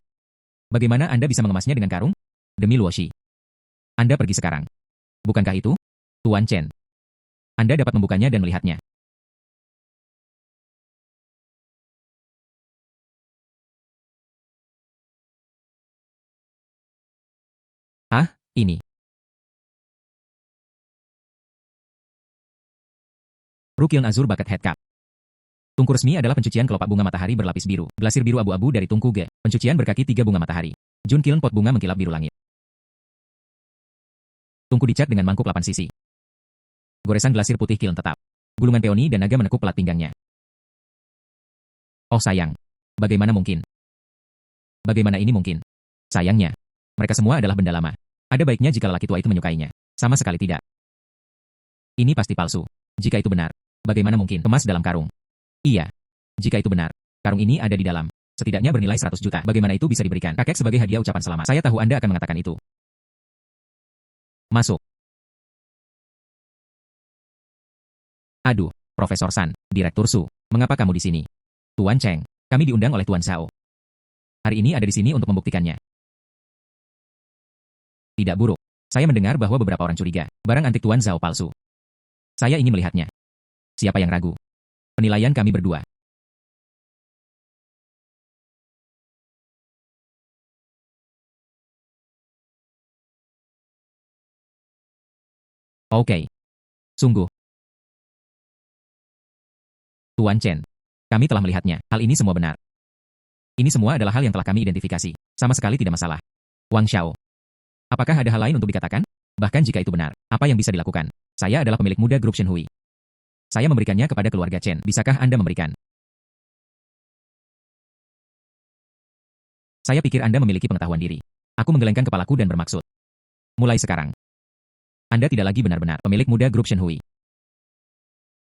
Bagaimana Anda bisa mengemasnya dengan karung? Demi Luoshi. Anda pergi sekarang. Bukankah itu? Tuan Chen. Anda dapat membukanya dan melihatnya. Ah, ini. Rukiln Azur Bucket Head Cup. Tungku resmi adalah pencucian kelopak bunga matahari berlapis biru. Glasir biru abu-abu dari tungku Ge. Pencucian berkaki 3 bunga matahari. Jun Kiln pot bunga mengkilap biru langit. Tungku dicat dengan mangkuk 8 sisi. Goresan glasir putih kiln tetap. Gulungan peoni dan naga menekuk pelat pinggangnya. Oh sayang. Bagaimana mungkin? Bagaimana ini mungkin? Sayangnya. Mereka semua adalah benda lama. Ada baiknya jika lelaki tua itu menyukainya. Sama sekali tidak. Ini pasti palsu. Jika itu benar. Bagaimana mungkin? Emas dalam karung. Iya. Jika itu benar. Karung ini ada di dalam. Setidaknya bernilai 100 juta. Bagaimana itu bisa diberikan? Kakek sebagai hadiah ucapan selamat. Saya tahu Anda akan mengatakan itu. Masuk. Aduh, Profesor San, Direktur Su. Mengapa kamu di sini? Tuan Cheng, kami diundang oleh Tuan Zhao. Hari ini ada di sini untuk membuktikannya. Tidak buruk. Saya mendengar bahwa beberapa orang curiga, barang antik Tuan Zhao palsu. Saya ingin melihatnya. Siapa yang ragu? Penilaian kami berdua. Oke. Sungguh. Tuan Chen. Kami telah melihatnya. Hal ini semua benar. Ini semua adalah hal yang telah kami identifikasi. Sama sekali tidak masalah. Wang Xiao. Apakah ada hal lain untuk dikatakan? Bahkan jika itu benar, apa yang bisa dilakukan? Saya adalah pemilik muda grup Shenhui. Saya memberikannya kepada keluarga Chen. Bisakah Anda memberikan? Saya pikir Anda memiliki pengetahuan diri. Aku menggelengkan kepalaku dan bermaksud. Mulai sekarang. Anda tidak lagi benar-benar pemilik muda grup Shenhui.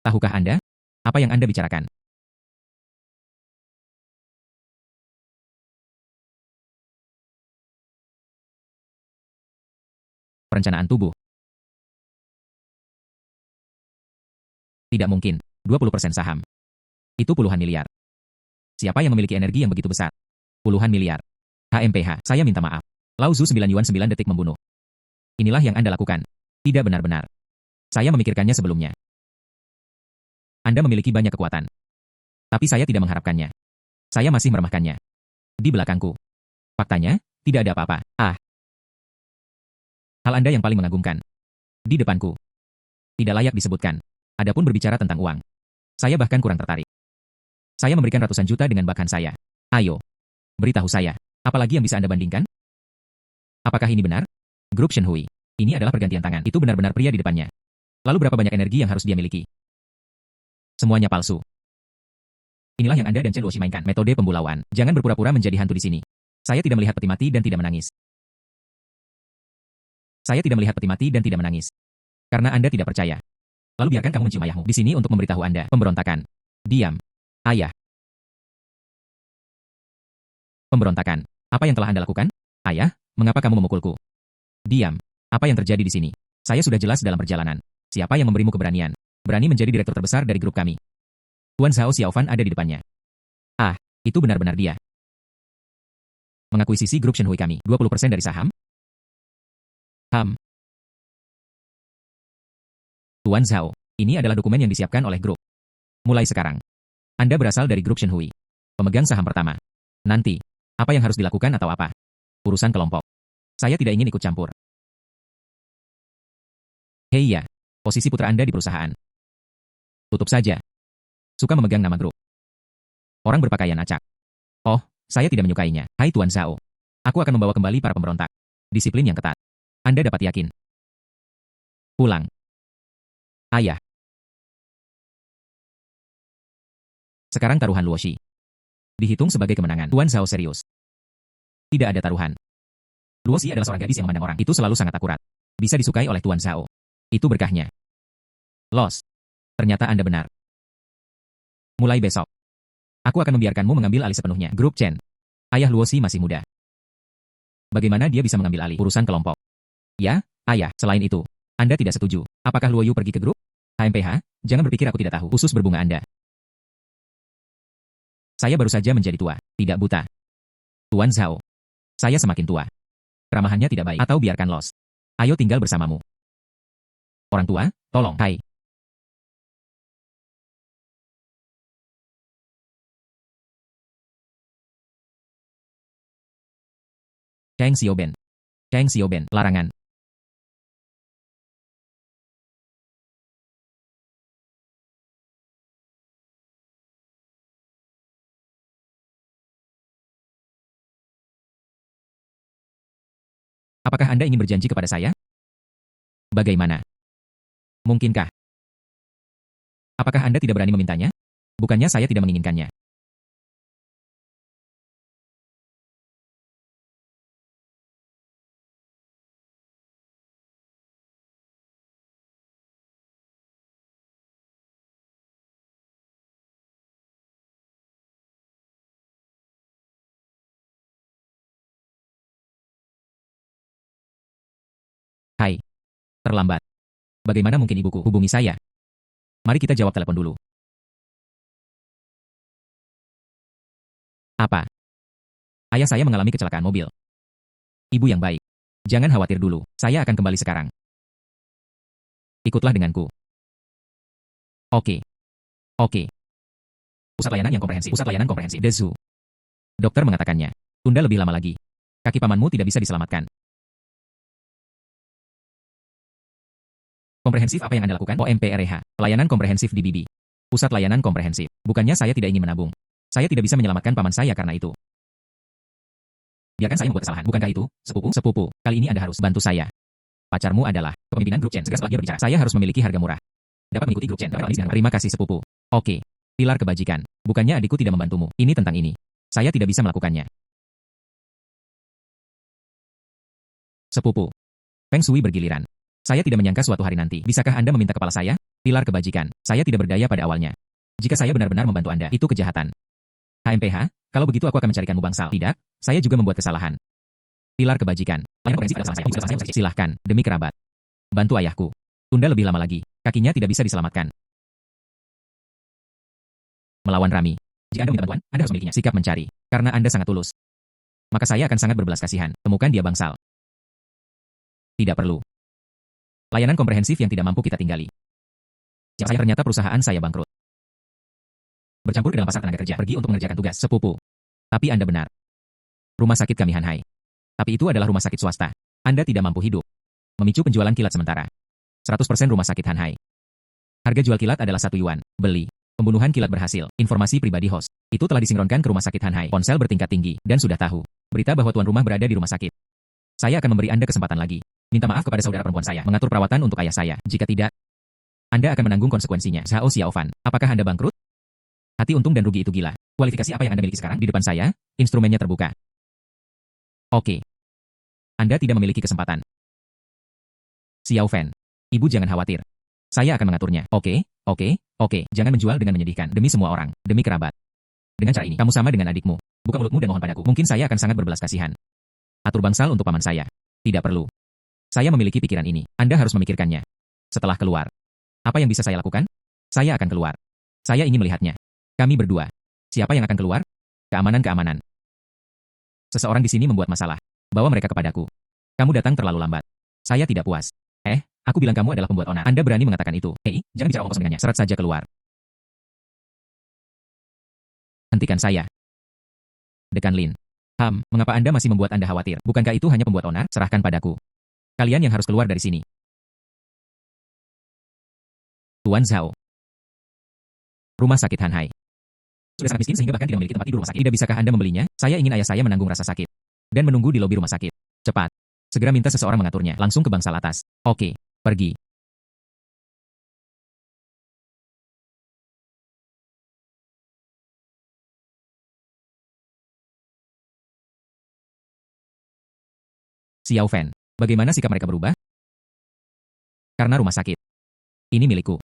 Tahukah Anda? Apa yang Anda bicarakan? Perencanaan tubuh. Tidak mungkin. 20% saham. Itu puluhan miliar. Siapa yang memiliki energi yang begitu besar? Puluhan miliar. HMPH, saya minta maaf. Lao Zu 9 Yuan 9 detik membunuh. Inilah yang Anda lakukan. Tidak benar-benar. Saya memikirkannya sebelumnya. Anda memiliki banyak kekuatan. Tapi saya tidak mengharapkannya. Saya masih meremehkannya. Di belakangku. Faktanya, tidak ada apa-apa. Hal Anda yang paling mengagumkan. Di depanku. Tidak layak disebutkan. Adapun berbicara tentang uang. Saya bahkan kurang tertarik. Saya memberikan ratusan juta dengan bahkan saya. Ayo. Beritahu saya. Apalagi yang bisa Anda bandingkan? Apakah ini benar? Grup Shenhui. Ini adalah pergantian tangan. Itu benar-benar pria di depannya. Lalu berapa banyak energi yang harus dia miliki? Semuanya palsu. Inilah yang Anda dan Chen Luoxi mainkan. Metode pembulauan. Jangan berpura-pura menjadi hantu di sini. Saya tidak melihat peti mati dan tidak menangis. Saya tidak melihat peti mati dan tidak menangis. Karena Anda tidak percaya. Lalu biarkan kamu mencium ayahmu di sini untuk memberitahu Anda. Pemberontakan. Diam. Ayah. Pemberontakan. Apa yang telah Anda lakukan? Ayah, mengapa kamu memukulku? Diam. Apa yang terjadi di sini? Saya sudah jelas dalam perjalanan. Siapa yang memberimu keberanian? Berani menjadi direktur terbesar dari grup kami. Tuan Zhao Xiaofan ada di depannya. Itu benar-benar dia. Mengakuisisi grup Shenhui kami. 20% dari saham? Tuan Zhao, ini adalah dokumen yang disiapkan oleh grup. Mulai sekarang. Anda berasal dari grup Shenhui. Pemegang saham pertama. Nanti, apa yang harus dilakukan atau apa? Urusan kelompok. Saya tidak ingin ikut campur. Hei ya, posisi putra Anda di perusahaan. Tutup saja. Suka memegang nama grup. Orang berpakaian acak. Oh, saya tidak menyukainya. Hai Tuan Zhao. Aku akan membawa kembali para pemberontak. Disiplin yang ketat. Anda dapat yakin. Pulang. Ayah. Sekarang taruhan Luoxi. Dihitung sebagai kemenangan. Tuan Zhao serius. Tidak ada taruhan. Luoxi adalah seorang gadis yang memandang orang. Itu selalu sangat akurat. Bisa disukai oleh Tuan Zhao. Itu berkahnya. Los. Ternyata Anda benar. Mulai besok. Aku akan membiarkanmu mengambil alih sepenuhnya. Grup Chen. Ayah Luoxi masih muda. Bagaimana dia bisa mengambil alih urusan kelompok? Ya, ayah. Selain itu, Anda tidak setuju. Apakah Luoyu pergi ke grup? HMPH, jangan berpikir aku tidak tahu. Khusus berbunga Anda. Saya baru saja menjadi tua, tidak buta. Tuan Zhao. Saya semakin tua. Keramahannya tidak baik. Atau biarkan Los. Ayo tinggal bersamamu. Orang tua, tolong. Hai. Cheng Xiaoben. Cheng Xiaoben, larangan. Apakah Anda ingin berjanji kepada saya? Bagaimana? Mungkinkah? Apakah Anda tidak berani memintanya? Bukannya saya tidak menginginkannya. Terlambat. Bagaimana mungkin ibuku hubungi saya? Mari kita jawab telepon dulu. Apa? Ayah saya mengalami kecelakaan mobil. Ibu yang baik. Jangan khawatir dulu, saya akan kembali sekarang. Ikutlah denganku. Oke. Oke. Pusat layanan yang komprehensif. Pusat layanan komprehensif. The Zoo. Dokter mengatakannya. Tunda lebih lama lagi. Kaki pamanmu tidak bisa diselamatkan. Komprehensif apa yang Anda lakukan? OMPREH. Pelayanan komprehensif di Bibi. Pusat layanan komprehensif. Bukannya saya tidak ingin menabung. Saya tidak bisa menyelamatkan paman saya karena itu. Biarkan saya membuat kesalahan. Bukankah itu? Sepupu. Kali ini Anda harus bantu saya. Pacarmu adalah kepemimpinan grup Chen. Segera setelah dia berbicara, saya harus memiliki harga murah. Dapat mengikuti grup Chen. Terima kasih sepupu. Oke. Pilar kebajikan. Bukannya adikku tidak membantumu. Ini tentang ini. Saya tidak bisa melakukannya. Sepupu. Feng Shui bergiliran. Saya tidak menyangka suatu hari nanti. Bisakah Anda meminta kepala saya? Pilar kebajikan. Saya tidak berdaya pada awalnya. Jika saya benar-benar membantu Anda, itu kejahatan. HMPH, kalau begitu aku akan mencarikanmu bangsal. Tidak, saya juga membuat kesalahan. Pilar kebajikan. Silahkan, demi kerabat. Bantu ayahku. Tunda lebih lama lagi. Kakinya tidak bisa diselamatkan. Melawan Rami. Jika Anda minta bantuan, Anda harus memilikinya. Sikap mencari. Karena Anda sangat tulus. Maka saya akan sangat berbelas kasihan. Temukan dia bangsal. Tidak perlu. Layanan komprehensif yang tidak mampu kita tinggali. Saya ternyata perusahaan saya bangkrut. Bercampur ke dalam pasar tenaga kerja, pergi untuk mengerjakan tugas, sepupu. Tapi Anda benar. Rumah sakit kami Hanhai. Tapi itu adalah rumah sakit swasta. Anda tidak mampu hidup. Memicu penjualan kilat sementara. 100% rumah sakit Hanhai. Harga jual kilat adalah 1 yuan. Beli. Pembunuhan kilat berhasil. Informasi pribadi host. Itu telah disinkronkan ke rumah sakit Hanhai. Ponsel bertingkat tinggi, dan sudah tahu. Berita bahwa tuan rumah berada di rumah sakit. Saya akan memberi Anda kesempatan lagi. Minta maaf kepada saudara perempuan saya. Mengatur perawatan untuk ayah saya. Jika tidak, Anda akan menanggung konsekuensinya. Zhao Xiaofan. Apakah Anda bangkrut? Hati untung dan rugi itu gila. Kualifikasi apa yang Anda miliki sekarang? Di depan saya, instrumennya terbuka. Oke. Anda tidak memiliki kesempatan. Xiaofan. Ibu jangan khawatir. Saya akan mengaturnya. Oke. Jangan menjual dengan menyedihkan. Demi semua orang. Demi kerabat. Dengan cara ini, kamu sama dengan adikmu. Buka mulutmu dan mohon padaku. Mungkin saya akan sangat berbelas kasihan. Atur bangsal untuk paman saya. Tidak perlu. Saya memiliki pikiran ini. Anda harus memikirkannya. Setelah keluar. Apa yang bisa saya lakukan? Saya akan keluar. Saya ingin melihatnya. Kami berdua. Siapa yang akan keluar? Keamanan. Seseorang di sini membuat masalah. Bawa mereka kepadaku. Kamu datang terlalu lambat. Saya tidak puas. Aku bilang kamu adalah pembuat onar. Anda berani mengatakan itu. Hei, jangan bicara omong kosong dengannya. Seret saja keluar. Hentikan saya. Dekan Lin. Mengapa Anda masih membuat Anda khawatir? Bukankah itu hanya pembuat onar? Serahkan padaku. Kalian yang harus keluar dari sini. Tuan Zhao. Rumah sakit Hanhai. Sudah sangat miskin sehingga bahkan tidak memiliki tempat tidur rumah sakit. Tidak bisakah Anda membelinya? Saya ingin ayah saya menanggung rasa sakit. Dan menunggu di lobi rumah sakit. Cepat. Segera minta seseorang mengaturnya. Langsung ke bangsal atas. Oke. Pergi. Xiaofan. Bagaimana sikap mereka berubah? Karena rumah sakit. Ini milikku.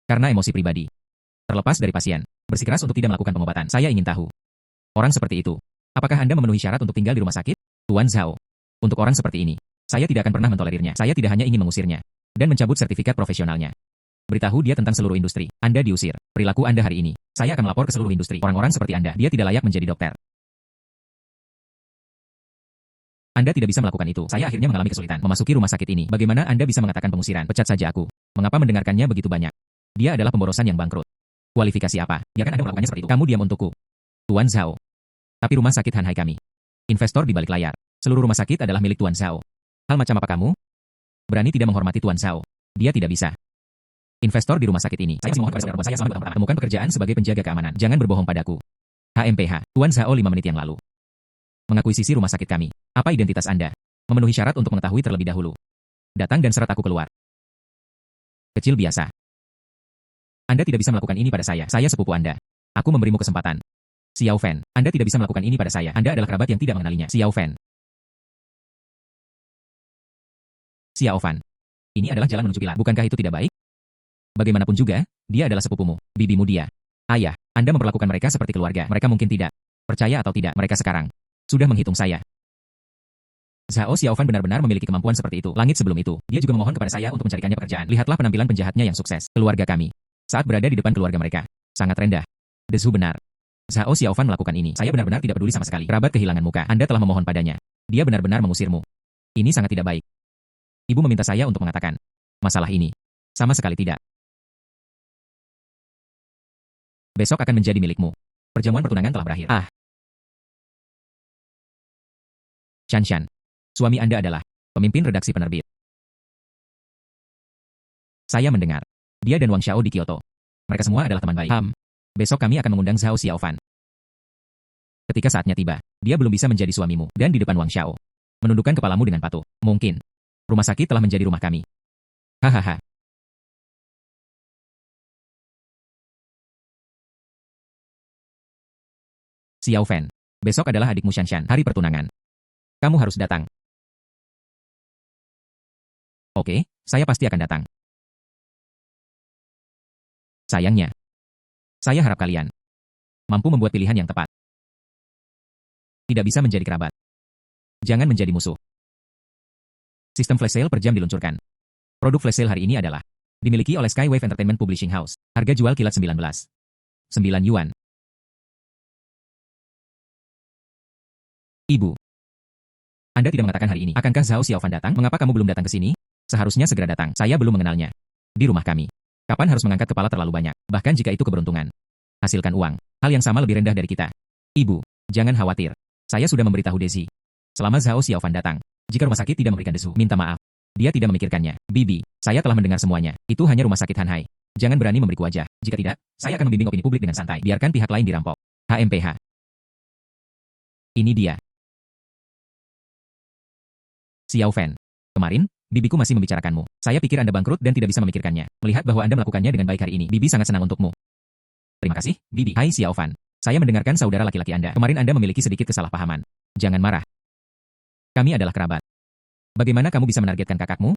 Karena emosi pribadi. Terlepas dari pasien. Bersikeras untuk tidak melakukan pengobatan. Saya ingin tahu. Orang seperti itu. Apakah Anda memenuhi syarat untuk tinggal di rumah sakit? Tuan Zhao. Untuk orang seperti ini. Saya tidak akan pernah mentolerirnya. Saya tidak hanya ingin mengusirnya. Dan mencabut sertifikat profesionalnya. Beritahu dia tentang seluruh industri. Anda diusir. Perilaku Anda hari ini. Saya akan melapor ke seluruh industri. Orang-orang seperti Anda. Dia tidak layak menjadi dokter. Anda tidak bisa melakukan itu. Saya akhirnya mengalami kesulitan memasuki rumah sakit ini. Bagaimana Anda bisa mengatakan pengusiran? Pecat saja aku. Mengapa mendengarkannya begitu banyak? Dia adalah pemborosan yang bangkrut. Kualifikasi apa? Biarkan Anda melakukannya seperti itu. Kamu diam untukku. Tuan Zhao. Tapi rumah sakit Hanhai kami. Investor di balik layar. Seluruh rumah sakit adalah milik Tuan Zhao. Hal macam apa kamu? Berani tidak menghormati Tuan Zhao. Dia tidak bisa. Investor di rumah sakit ini. Saya mohon kepada saudara saya selama pertama. Temukan pekerjaan sebagai penjaga keamanan. Jangan berbohong padaku. HMPH. Tuan Zhao 5 menit yang lalu. Mengakuisisi rumah sakit kami. Apa identitas Anda? Memenuhi syarat untuk mengetahui terlebih dahulu. Datang dan seret aku keluar. Kecil biasa. Anda tidak bisa melakukan ini pada saya. Saya sepupu Anda. Aku memberimu kesempatan. Xiaofan, Anda tidak bisa melakukan ini pada saya. Anda adalah kerabat yang tidak mengenalinya. Xiaofan. Xiaofan. Ini adalah jalan menuju pilar. Bukankah itu tidak baik? Bagaimanapun juga, dia adalah sepupumu, bibimu dia. Ayah, Anda memperlakukan mereka seperti keluarga. Mereka mungkin tidak. Percaya atau tidak, mereka sekarang sudah menghitung saya. Zhao Xiaofan benar-benar memiliki kemampuan seperti itu. Langit sebelum itu, dia juga memohon kepada saya untuk mencarikannya pekerjaan. Lihatlah penampilan penjahatnya yang sukses. Keluarga kami. Saat berada di depan keluarga mereka. Sangat rendah. Desu benar. Zhao Xiaofan melakukan ini. Saya benar-benar tidak peduli sama sekali. Kerabat kehilangan muka. Anda telah memohon padanya. Dia benar-benar mengusirmu. Ini sangat tidak baik. Ibu meminta saya untuk mengatakan masalah ini. Sama sekali tidak. Besok akan menjadi milikmu. Perjamuan pertunangan telah berakhir. Shanshan. Suami Anda adalah pemimpin redaksi penerbit. Saya mendengar. Dia dan Wang Xiao di Kyoto. Mereka semua adalah teman baik. Besok kami akan mengundang Zhao Xiaofan. Ketika saatnya tiba, dia belum bisa menjadi suamimu. Dan di depan Wang Xiao. Menundukkan kepalamu dengan patuh. Mungkin. Rumah sakit telah menjadi rumah kami. Hahaha. Xiaofan. Besok adalah adikmu Shanshan. Hari pertunangan. Kamu harus datang. Oke, saya pasti akan datang. Sayangnya. Saya harap kalian mampu membuat pilihan yang tepat. Tidak bisa menjadi kerabat. Jangan menjadi musuh. Sistem flash sale per jam diluncurkan. Produk flash sale hari ini adalah dimiliki oleh Skywave Entertainment Publishing House. Harga jual kilat 9 yuan. Ibu. Anda tidak mengatakan hari ini. Akankah Zhao Xiaofan datang? Mengapa kamu belum datang ke sini? Seharusnya segera datang. Saya belum mengenalnya. Di rumah kami. Kapan harus mengangkat kepala terlalu banyak? Bahkan jika itu keberuntungan. Hasilkan uang. Hal yang sama lebih rendah dari kita. Ibu, jangan khawatir. Saya sudah memberitahu Desi. Selama Zhao Xiaofan datang, jika rumah sakit tidak memberikan desu, minta maaf. Dia tidak memikirkannya. Bibi, saya telah mendengar semuanya. Itu hanya rumah sakit Hanhai. Jangan berani memberiku wajah. Jika tidak, saya akan membimbing opini publik dengan santai. Biarkan pihak lain dirampok. HMPH. Ini dia. Xiaofan. Kemarin, bibiku masih membicarakanmu. Saya pikir Anda bangkrut dan tidak bisa memikirkannya. Melihat bahwa Anda melakukannya dengan baik hari ini, bibi sangat senang untukmu. Terima kasih, bibi. Hai Xiaofan. Saya mendengarkan saudara laki-laki Anda. Kemarin Anda memiliki sedikit kesalahpahaman. Jangan marah. Kami adalah kerabat. Bagaimana kamu bisa menargetkan kakakmu?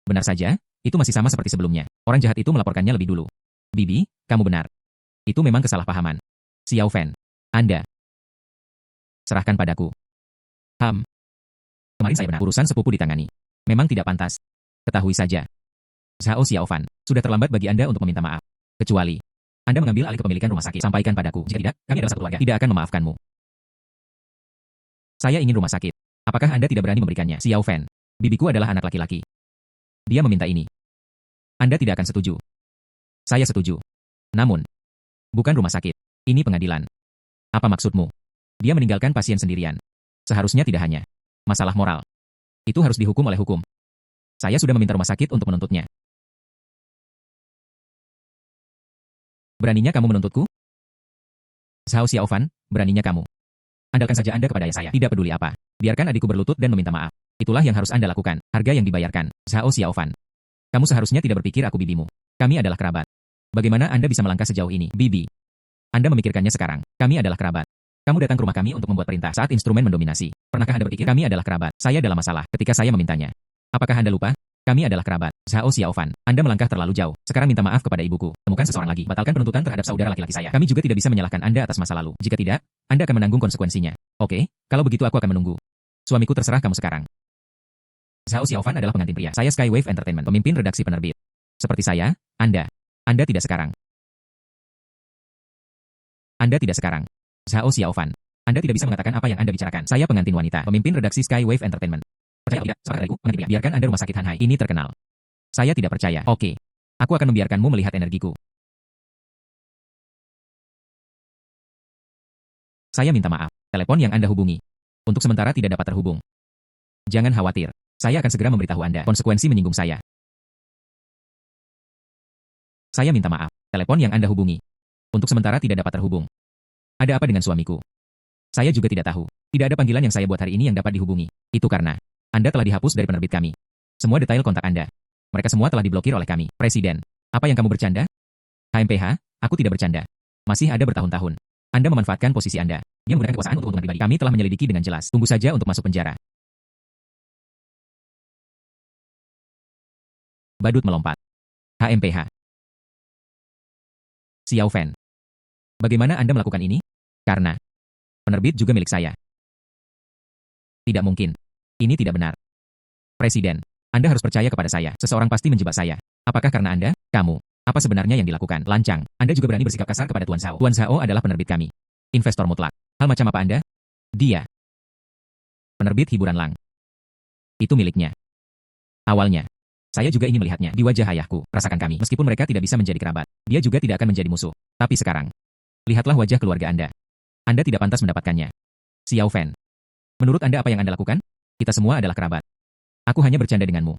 Benar saja, itu masih sama seperti sebelumnya. Orang jahat itu melaporkannya lebih dulu. Bibi, kamu benar. Itu memang kesalahpahaman. Xiaofan. Anda. Serahkan padaku. Kemarin saya benar. Urusan sepupu ditangani. Memang tidak pantas. Ketahui saja. Zhao Xiaofan, sudah terlambat bagi Anda untuk meminta maaf. Kecuali Anda mengambil alih kepemilikan rumah sakit. Sampaikan padaku. Jika tidak, kami adalah satu keluarga. Tidak akan memaafkanmu. Saya ingin rumah sakit. Apakah Anda tidak berani memberikannya? Xiaofan. Bibiku adalah anak laki-laki. Dia meminta ini. Anda tidak akan setuju. Saya setuju. Namun, bukan rumah sakit. Ini pengadilan. Apa maksudmu? Dia meninggalkan pasien sendirian. Seharusnya tidak hanya masalah moral. Itu harus dihukum oleh hukum. Saya sudah meminta rumah sakit untuk menuntutnya. Beraninya kamu menuntutku? Zhao Xiaofan, beraninya kamu. Andalkan saja Anda kepada ayah saya. Tidak peduli apa. Biarkan adikku berlutut dan meminta maaf. Itulah yang harus Anda lakukan. Harga yang dibayarkan. Zhao Xiaofan. Kamu seharusnya tidak berpikir aku bibimu. Kami adalah kerabat. Bagaimana Anda bisa melangkah sejauh ini, bibi? Anda memikirkannya sekarang. Kami adalah kerabat. Kamu datang ke rumah kami untuk membuat perintah saat instrumen mendominasi. Pernahkah Anda berpikir kami adalah kerabat? Saya dalam masalah ketika saya memintanya. Apakah Anda lupa? Kami adalah kerabat. Zhao Xiaofan. Anda melangkah terlalu jauh. Sekarang minta maaf kepada ibuku. Temukan seseorang lagi. Batalkan penuntutan terhadap saudara laki-laki saya. Kami juga tidak bisa menyalahkan Anda atas masa lalu. Jika tidak, Anda akan menanggung konsekuensinya. Oke, kalau begitu aku akan menunggu. Suamiku terserah kamu sekarang. Zhao Xiaofan adalah pengantin pria. Saya Skywave Entertainment, pemimpin redaksi penerbit. Seperti saya, Anda. Anda tidak sekarang. Anda tidak sekarang. Zhao Xiaofan. Anda tidak bisa mengatakan apa yang Anda bicarakan. Saya pengantin wanita, pemimpin redaksi Skywave Entertainment. Percaya tidak? Sepakat dariku, pengantin pria. Biarkan Anda rumah sakit Hanhai. Ini terkenal. Saya tidak percaya. Oke. Aku akan membiarkanmu melihat energiku. Saya minta maaf. Telepon yang Anda hubungi. Untuk sementara tidak dapat terhubung. Jangan khawatir. Saya akan segera memberitahu Anda. Konsekuensi menyinggung saya. Saya minta maaf. Telepon yang Anda hubungi. Untuk sementara tidak dapat terhubung. Ada apa dengan suamiku? Saya juga tidak tahu. Tidak ada panggilan yang saya buat hari ini yang dapat dihubungi. Itu karena Anda telah dihapus dari penerbit kami. Semua detail kontak Anda. Mereka semua telah diblokir oleh kami. Presiden, apa yang kamu bercanda? HMPH, aku tidak bercanda. Masih ada bertahun-tahun. Anda memanfaatkan posisi Anda. Dia menggunakan kekuasaan untuk keuntungan pribadi. Kami telah menyelidiki dengan jelas. Tunggu saja untuk masuk penjara. Badut melompat. HMPH. Xiaofan. Bagaimana Anda melakukan ini? Karena penerbit juga milik saya. Tidak mungkin. Ini tidak benar. Presiden, Anda harus percaya kepada saya. Seseorang pasti menjebak saya. Apakah karena Anda? Kamu. Apa sebenarnya yang dilakukan? Lancang. Anda juga berani bersikap kasar kepada Tuan Zhao. Tuan Zhao adalah penerbit kami. Investor mutlak. Hal macam apa Anda? Dia. Penerbit hiburan Lang. Itu miliknya. Awalnya, saya juga ingin melihatnya di wajah ayahku. Rasakan kami. Meskipun mereka tidak bisa menjadi kerabat, dia juga tidak akan menjadi musuh. Tapi sekarang, lihatlah wajah keluarga Anda. Anda tidak pantas mendapatkannya. Xiao Fan. Menurut Anda apa yang Anda lakukan? Kita semua adalah kerabat. Aku hanya bercanda denganmu.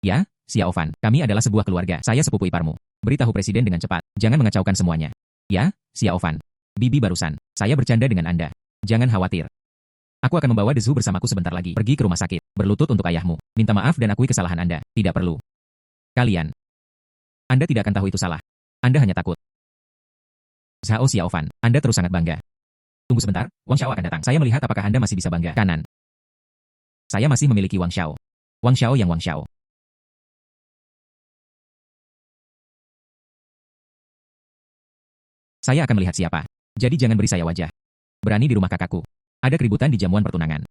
Ya, Xiao Fan, kami adalah sebuah keluarga. Saya sepupu iparmu. Beritahu presiden dengan cepat. Jangan mengacaukan semuanya. Ya, Xiao Fan. Bibi barusan. Saya bercanda dengan Anda. Jangan khawatir. Aku akan membawa Dezu bersamaku sebentar lagi. Pergi ke rumah sakit. Berlutut untuk ayahmu. Minta maaf dan akui kesalahan Anda. Tidak perlu. Kalian. Anda tidak akan tahu itu salah. Anda hanya takut. Zhao Xiaofan, Anda terus sangat bangga. Tunggu sebentar, Wang Xiao akan datang. Saya melihat apakah Anda masih bisa bangga. Kanan. Saya masih memiliki Wang Xiao. Wang Xiao yang Wang Xiao. Saya akan melihat siapa. Jadi jangan beri saya wajah. Berani di rumah kakakku. Ada keributan di jamuan pertunangan.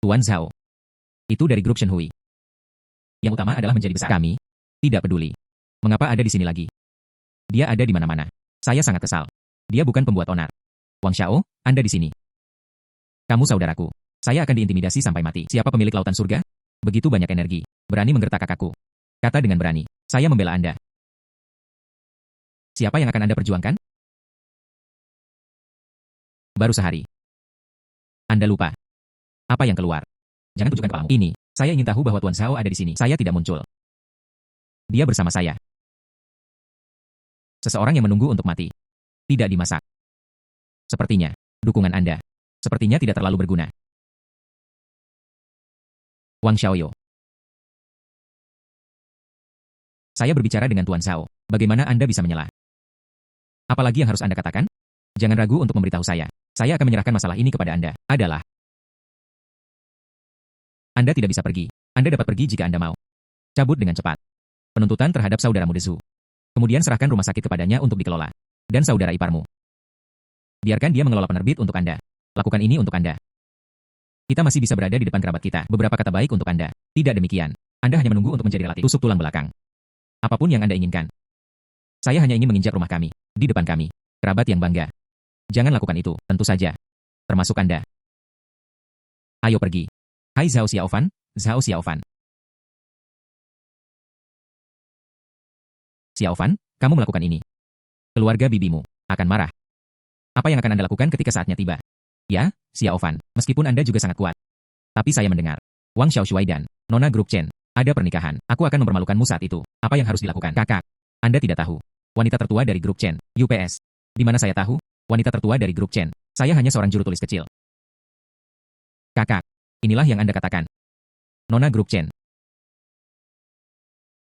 Tuan Zhao. Itu dari grup Shenhui. Yang utama adalah menjadi besar. Kami tidak peduli. Mengapa ada di sini lagi? Dia ada di mana-mana. Saya sangat kesal. Dia bukan pembuat onar. Wang Xiao, Anda di sini. Kamu saudaraku. Saya akan diintimidasi sampai mati. Siapa pemilik lautan surga? Begitu banyak energi. Berani menggertak kakakku. Kata dengan berani. Saya membela Anda. Siapa yang akan Anda perjuangkan? Baru sehari. Anda lupa. Apa yang keluar? Jangan tunjukkan kepalamu. Ini. Saya ingin tahu bahwa Tuan Zhao ada di sini. Saya tidak muncul. Dia bersama saya. Seseorang yang menunggu untuk mati. Tidak dimasak. Sepertinya, dukungan Anda. Sepertinya tidak terlalu berguna. Wang Xiaoyo. Saya berbicara dengan Tuan Zhao. Bagaimana Anda bisa menyelah? Apalagi yang harus Anda katakan? Jangan ragu untuk memberitahu saya. Saya akan menyerahkan masalah ini kepada Anda. Adalah Anda tidak bisa pergi. Anda dapat pergi jika Anda mau. Cabut dengan cepat. Penuntutan terhadap saudaramu Dezu. Kemudian serahkan rumah sakit kepadanya untuk dikelola. Dan saudara iparmu. Biarkan dia mengelola penerbit untuk Anda. Lakukan ini untuk Anda. Kita masih bisa berada di depan kerabat kita. Beberapa kata baik untuk Anda. Tidak demikian. Anda hanya menunggu untuk menjadi relatif. Tusuk tulang belakang. Apapun yang Anda inginkan. Saya hanya ingin menginjak rumah kami. Di depan kami. Kerabat yang bangga. Jangan lakukan itu, tentu saja. Termasuk Anda. Ayo pergi. Hai Zhao Xiaofan, Zhao Xiaofan. Xiaofan, kamu melakukan ini. Keluarga bibimu akan marah. Apa yang akan Anda lakukan ketika saatnya tiba? Ya, Xiaofan, meskipun Anda juga sangat kuat. Tapi saya mendengar. Wang Xiaoshuai dan Nona Grup Chen. Ada pernikahan. Aku akan mempermalukanmu saat itu. Apa yang harus dilakukan? Kakak. Anda tidak tahu. Wanita tertua dari Grup Chen. UPS. Di mana saya tahu? Wanita tertua dari Grup Chen. Saya hanya seorang juru tulis kecil. Kakak. Inilah yang Anda katakan. Nona Grup Chen.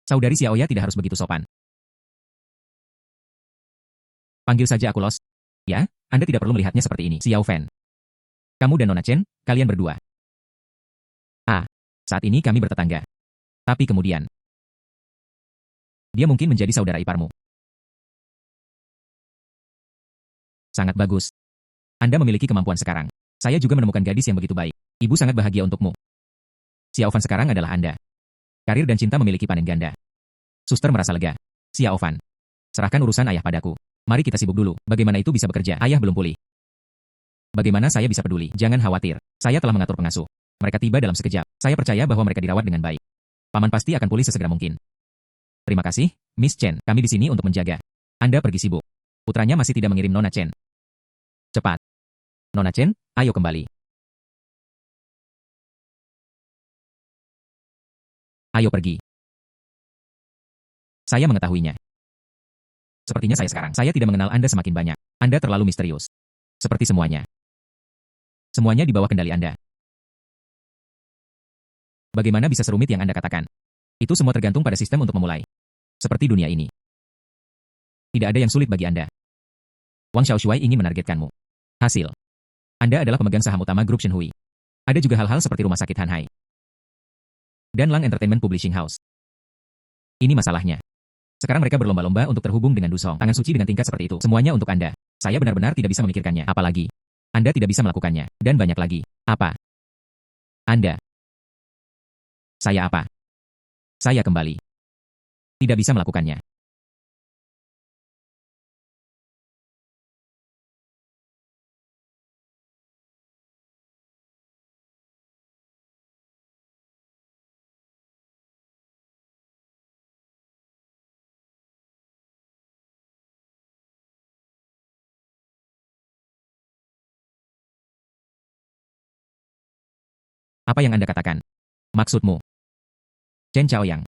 Saudari Xiaoya tidak harus begitu sopan. Panggil saja aku Los. Ya, Anda tidak perlu melihatnya seperti ini. Xiao Fan. Kamu dan Nona Chen, kalian berdua. Saat ini kami bertetangga. Tapi kemudian, dia mungkin menjadi saudara iparmu. Sangat bagus. Anda memiliki kemampuan sekarang. Saya juga menemukan gadis yang begitu baik. Ibu sangat bahagia untukmu. Xiaofan sekarang adalah Anda. Karir dan cinta memiliki panen ganda. Suster merasa lega. Xiaofan, serahkan urusan ayah padaku. Mari kita sibuk dulu. Bagaimana itu bisa bekerja? Ayah belum pulih. Bagaimana saya bisa peduli? Jangan khawatir. Saya telah mengatur pengasuh. Mereka tiba dalam sekejap. Saya percaya bahwa mereka dirawat dengan baik. Paman pasti akan pulih sesegera mungkin. Terima kasih, Miss Chen. Kami di sini untuk menjaga. Anda pergi sibuk. Putranya masih tidak mengirim Nona Chen. Cepat. Nona Chen, ayo kembali. Ayo pergi. Saya mengetahuinya. Sepertinya saya sekarang. Saya tidak mengenal Anda semakin banyak. Anda terlalu misterius. Seperti semuanya. Semuanya di bawah kendali Anda. Bagaimana bisa serumit yang Anda katakan? Itu semua tergantung pada sistem untuk memulai. Seperti dunia ini. Tidak ada yang sulit bagi Anda. Wang Xiaoshuai ingin menargetkanmu. Hasil. Anda adalah pemegang saham utama grup Shenhui. Ada juga hal-hal seperti rumah sakit Hanhai. Dan Lang Entertainment Publishing House. Ini masalahnya. Sekarang mereka berlomba-lomba untuk terhubung dengan Dusong. Tangan suci dengan tingkat seperti itu. Semuanya untuk Anda. Saya benar-benar tidak bisa memikirkannya. Apalagi, Anda tidak bisa melakukannya. Dan banyak lagi. Apa? Anda. Saya apa? Saya kembali. Tidak bisa melakukannya. Apa yang Anda katakan? Maksudmu? Chen Chaoyang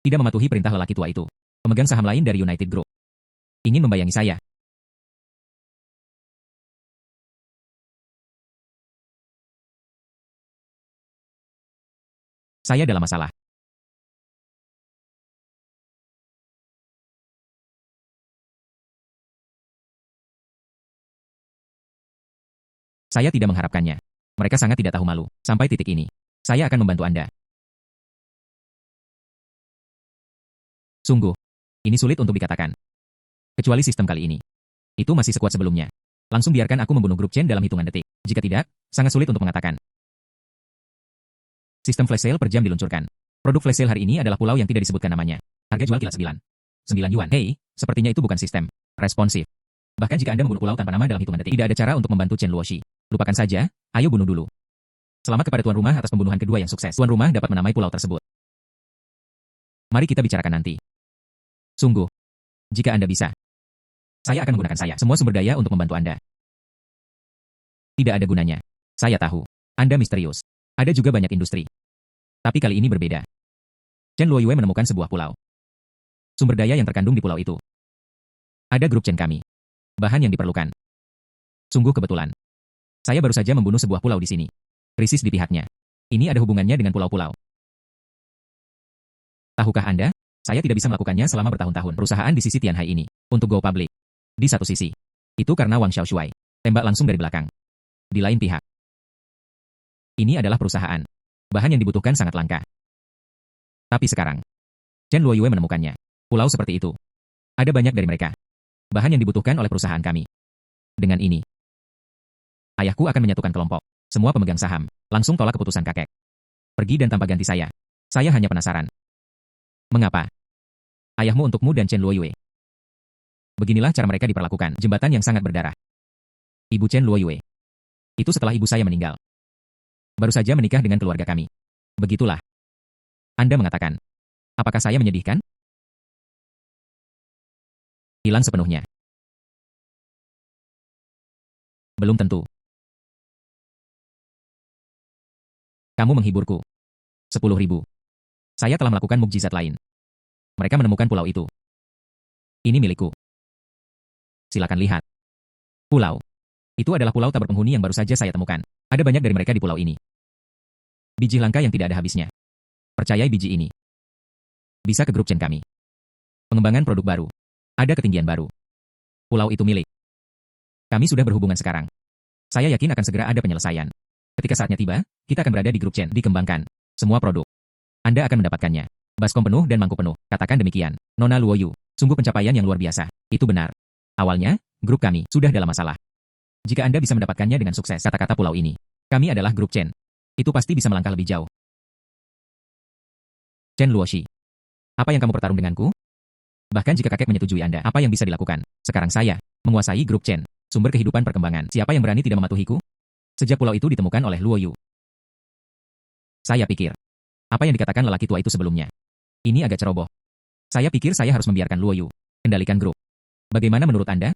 tidak mematuhi perintah lelaki tua itu. Pemegang saham lain dari United Group ingin membayangi saya. Saya dalam masalah. Saya tidak mengharapkannya. Mereka sangat tidak tahu malu. Sampai titik ini, saya akan membantu Anda. Sungguh, ini sulit untuk dikatakan. Kecuali sistem kali ini. Itu masih sekuat sebelumnya. Langsung biarkan aku membunuh grup Chen dalam hitungan detik. Jika tidak, sangat sulit untuk mengatakan. Sistem flash sale per jam diluncurkan. Produk flash sale hari ini adalah pulau yang tidak disebutkan namanya. Harga jual kilat 9 yuan. Hei, sepertinya itu bukan sistem responsif. Bahkan jika Anda membunuh pulau tanpa nama dalam hitungan detik, tidak ada cara untuk membantu Chen Luoshi. Lupakan saja, ayo bunuh dulu. Selamat kepada tuan rumah atas pembunuhan kedua yang sukses. Tuan rumah dapat menamai pulau tersebut. Mari kita bicarakan nanti. Sungguh, jika Anda bisa, saya akan menggunakan semua sumber daya untuk membantu Anda. Tidak ada gunanya. Saya tahu, Anda misterius. Ada juga banyak industri. Tapi kali ini berbeda. Chen Luoyue menemukan sebuah pulau. Sumber daya yang terkandung di pulau itu. Ada grup Chen kami. Bahan yang diperlukan. Sungguh kebetulan. Saya baru saja membunuh sebuah pulau di sini. Krisis di pihaknya. Ini ada hubungannya dengan pulau-pulau. Tahukah Anda? Saya tidak bisa melakukannya selama bertahun-tahun. Perusahaan di sisi Tianhai ini, untuk go public. Di satu sisi, itu karena Wang Xiaoshuai. Tembak langsung dari belakang. Di lain pihak, ini adalah perusahaan. Bahan yang dibutuhkan sangat langka. Tapi sekarang, Chen Luoyue menemukannya. Pulau seperti itu. Ada banyak dari mereka. Bahan yang dibutuhkan oleh perusahaan kami. Dengan ini, ayahku akan menyatukan kelompok. Semua pemegang saham, langsung tolak keputusan kakek. Pergi dan tanpa ganti saya. Saya hanya penasaran. Mengapa? Ayahmu untukmu dan Chen Luoyue. Beginilah cara mereka diperlakukan. Jembatan yang sangat berdarah. Ibu Chen Luoyue. Itu setelah ibu saya meninggal. Baru saja menikah dengan keluarga kami. Begitulah. Anda mengatakan. Apakah saya menyedihkan? Hilang sepenuhnya. Belum tentu. Kamu menghiburku. 10.000. Saya telah melakukan mukjizat lain. Mereka menemukan pulau itu. Ini milikku. Silakan lihat. Pulau. Itu adalah pulau tak berpenghuni yang baru saja saya temukan. Ada banyak dari mereka di pulau ini. Biji langka yang tidak ada habisnya. Percayai biji ini. Bisa ke grup Chen kami. Pengembangan produk baru. Ada ketinggian baru. Pulau itu milik. Kami sudah berhubungan sekarang. Saya yakin akan segera ada penyelesaian. Ketika saatnya tiba, kita akan berada di grup Chen. Dikembangkan. Semua produk. Anda akan mendapatkannya. Baskom penuh dan mangkuk penuh. Katakan demikian. Nona Luoyu. Sungguh pencapaian yang luar biasa. Itu benar. Awalnya, grup kami sudah dalam masalah. Jika Anda bisa mendapatkannya dengan sukses, kata-kata pulau ini. Kami adalah grup Chen. Itu pasti bisa melangkah lebih jauh. Chen Luoshi. Apa yang kamu bertarung denganku? Bahkan jika kakek menyetujui Anda, apa yang bisa dilakukan? Sekarang saya menguasai grup Chen. Sumber kehidupan perkembangan. Siapa yang berani tidak mematuhiku? Sejak pulau itu ditemukan oleh Luoyu. Saya pikir. Apa yang dikatakan lelaki tua itu sebelumnya? Ini agak ceroboh. Saya pikir saya harus membiarkan Luoyu kendalikan grup. Bagaimana menurut Anda?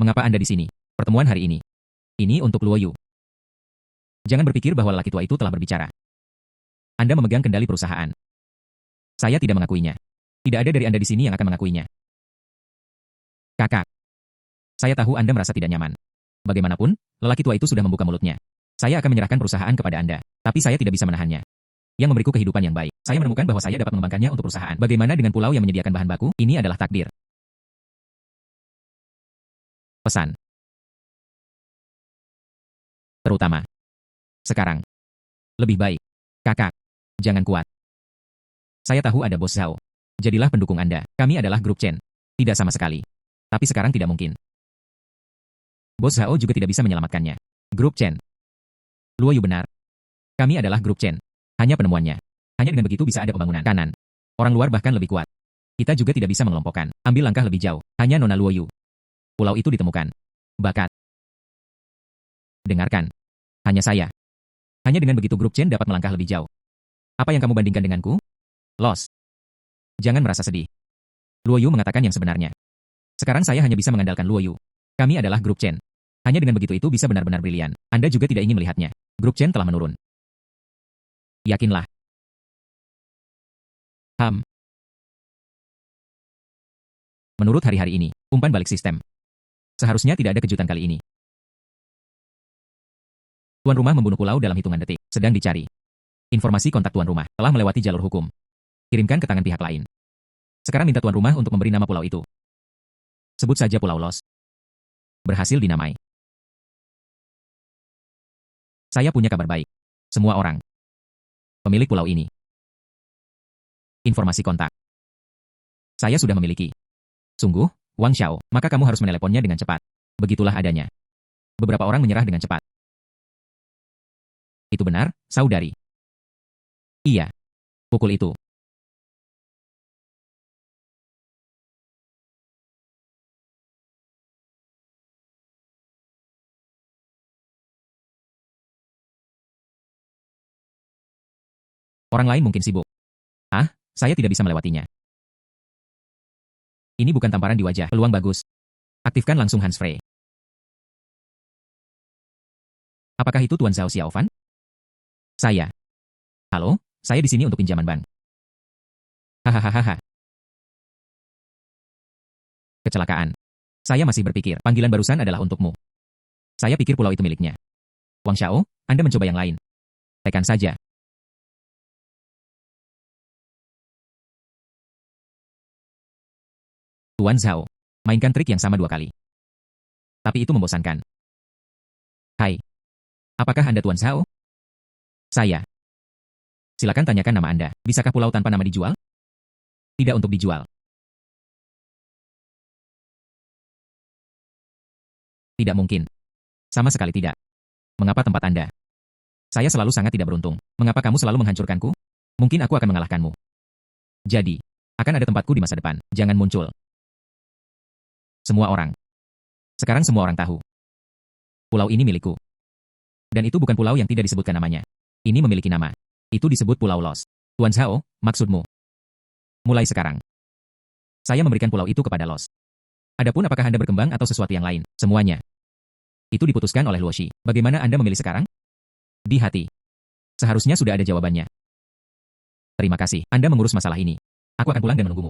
Mengapa Anda di sini? Pertemuan hari ini. Ini untuk Luoyu. Jangan berpikir bahwa lelaki tua itu telah berbicara. Anda memegang kendali perusahaan. Saya tidak mengakuinya. Tidak ada dari Anda di sini yang akan mengakuinya. Kakak. Saya tahu Anda merasa tidak nyaman. Bagaimanapun, lelaki tua itu sudah membuka mulutnya. Saya akan menyerahkan perusahaan kepada Anda, tapi saya tidak bisa menahannya. Yang memberiku kehidupan yang baik. Saya menemukan bahwa saya dapat mengembangkannya untuk perusahaan. Bagaimana dengan pulau yang menyediakan bahan baku? Ini adalah takdir. Pesan. Terutama. Sekarang. Lebih baik. Kakak. Jangan kuat. Saya tahu ada Bos Zhao. Jadilah pendukung Anda. Kami adalah grup Chen. Tidak sama sekali. Tapi sekarang tidak mungkin. Bos Zhao juga tidak bisa menyelamatkannya. Grup Chen. Luo Yu benar. Kami adalah grup Chen. Hanya penemuannya. Hanya dengan begitu bisa ada pembangunan kanan. Orang luar bahkan lebih kuat. Kita juga tidak bisa mengelompokkan. Ambil langkah lebih jauh. Hanya Nona Luo Yu. Pulau itu ditemukan. Bakat. Dengarkan. Hanya saya. Hanya dengan begitu grup Chen dapat melangkah lebih jauh. Apa yang kamu bandingkan denganku? Los. Jangan merasa sedih. Luo Yu mengatakan yang sebenarnya. Sekarang saya hanya bisa mengandalkan Luo Yu. Kami adalah grup Chen. Hanya dengan begitu itu bisa benar-benar brilian. Anda juga tidak ingin melihatnya. Grup Chen telah menurun. Yakinlah. Menurut hari-hari ini, umpan balik sistem. Seharusnya tidak ada kejutan kali ini. Tuan rumah membunuh pulau dalam hitungan detik. Sedang dicari. Informasi kontak tuan rumah telah melewati jalur hukum. Kirimkan ke tangan pihak lain. Sekarang minta tuan rumah untuk memberi nama pulau itu. Sebut saja Pulau Los. Berhasil dinamai. Saya punya kabar baik. Semua orang. Pemilik pulau ini. Informasi kontak. Saya sudah memiliki. Sungguh, Wang Xiao, maka kamu harus meneleponnya dengan cepat. Begitulah adanya. Beberapa orang menyerah dengan cepat. Itu benar, saudari? Iya. Pukul itu. Orang lain mungkin sibuk. Ah, saya tidak bisa melewatinya. Ini bukan tamparan di wajah, peluang bagus. Aktifkan langsung handsfree. Apakah itu Tuan Zhao Xiaofan? Saya. Halo, saya di sini untuk pinjaman bank. Hahaha. Kecelakaan. Saya masih berpikir, panggilan barusan adalah untukmu. Saya pikir pulau itu miliknya. Wang Xiao, Anda mencoba yang lain. Tekan saja. Tuan Zhao, mainkan trik yang sama 2 kali. Tapi itu membosankan. Hai. Apakah Anda Tuan Zhao? Saya. Silakan tanyakan nama Anda. Bisakah pulau tanpa nama dijual? Tidak untuk dijual. Tidak mungkin. Sama sekali tidak. Mengapa tempat Anda? Saya selalu sangat tidak beruntung. Mengapa kamu selalu menghancurkanku? Mungkin aku akan mengalahkanmu. Jadi, akan ada tempatku di masa depan. Jangan muncul. Semua orang. Sekarang semua orang tahu. Pulau ini milikku. Dan itu bukan pulau yang tidak disebutkan namanya. Ini memiliki nama. Itu disebut Pulau Los. Tuan Zhao, maksudmu? Mulai sekarang. Saya memberikan pulau itu kepada Los. Adapun apakah Anda berkembang atau sesuatu yang lain, semuanya. Itu diputuskan oleh Luo Shi. Bagaimana Anda memilih sekarang? Di hati. Seharusnya sudah ada jawabannya. Terima kasih. Anda mengurus masalah ini. Aku akan pulang dan menunggumu.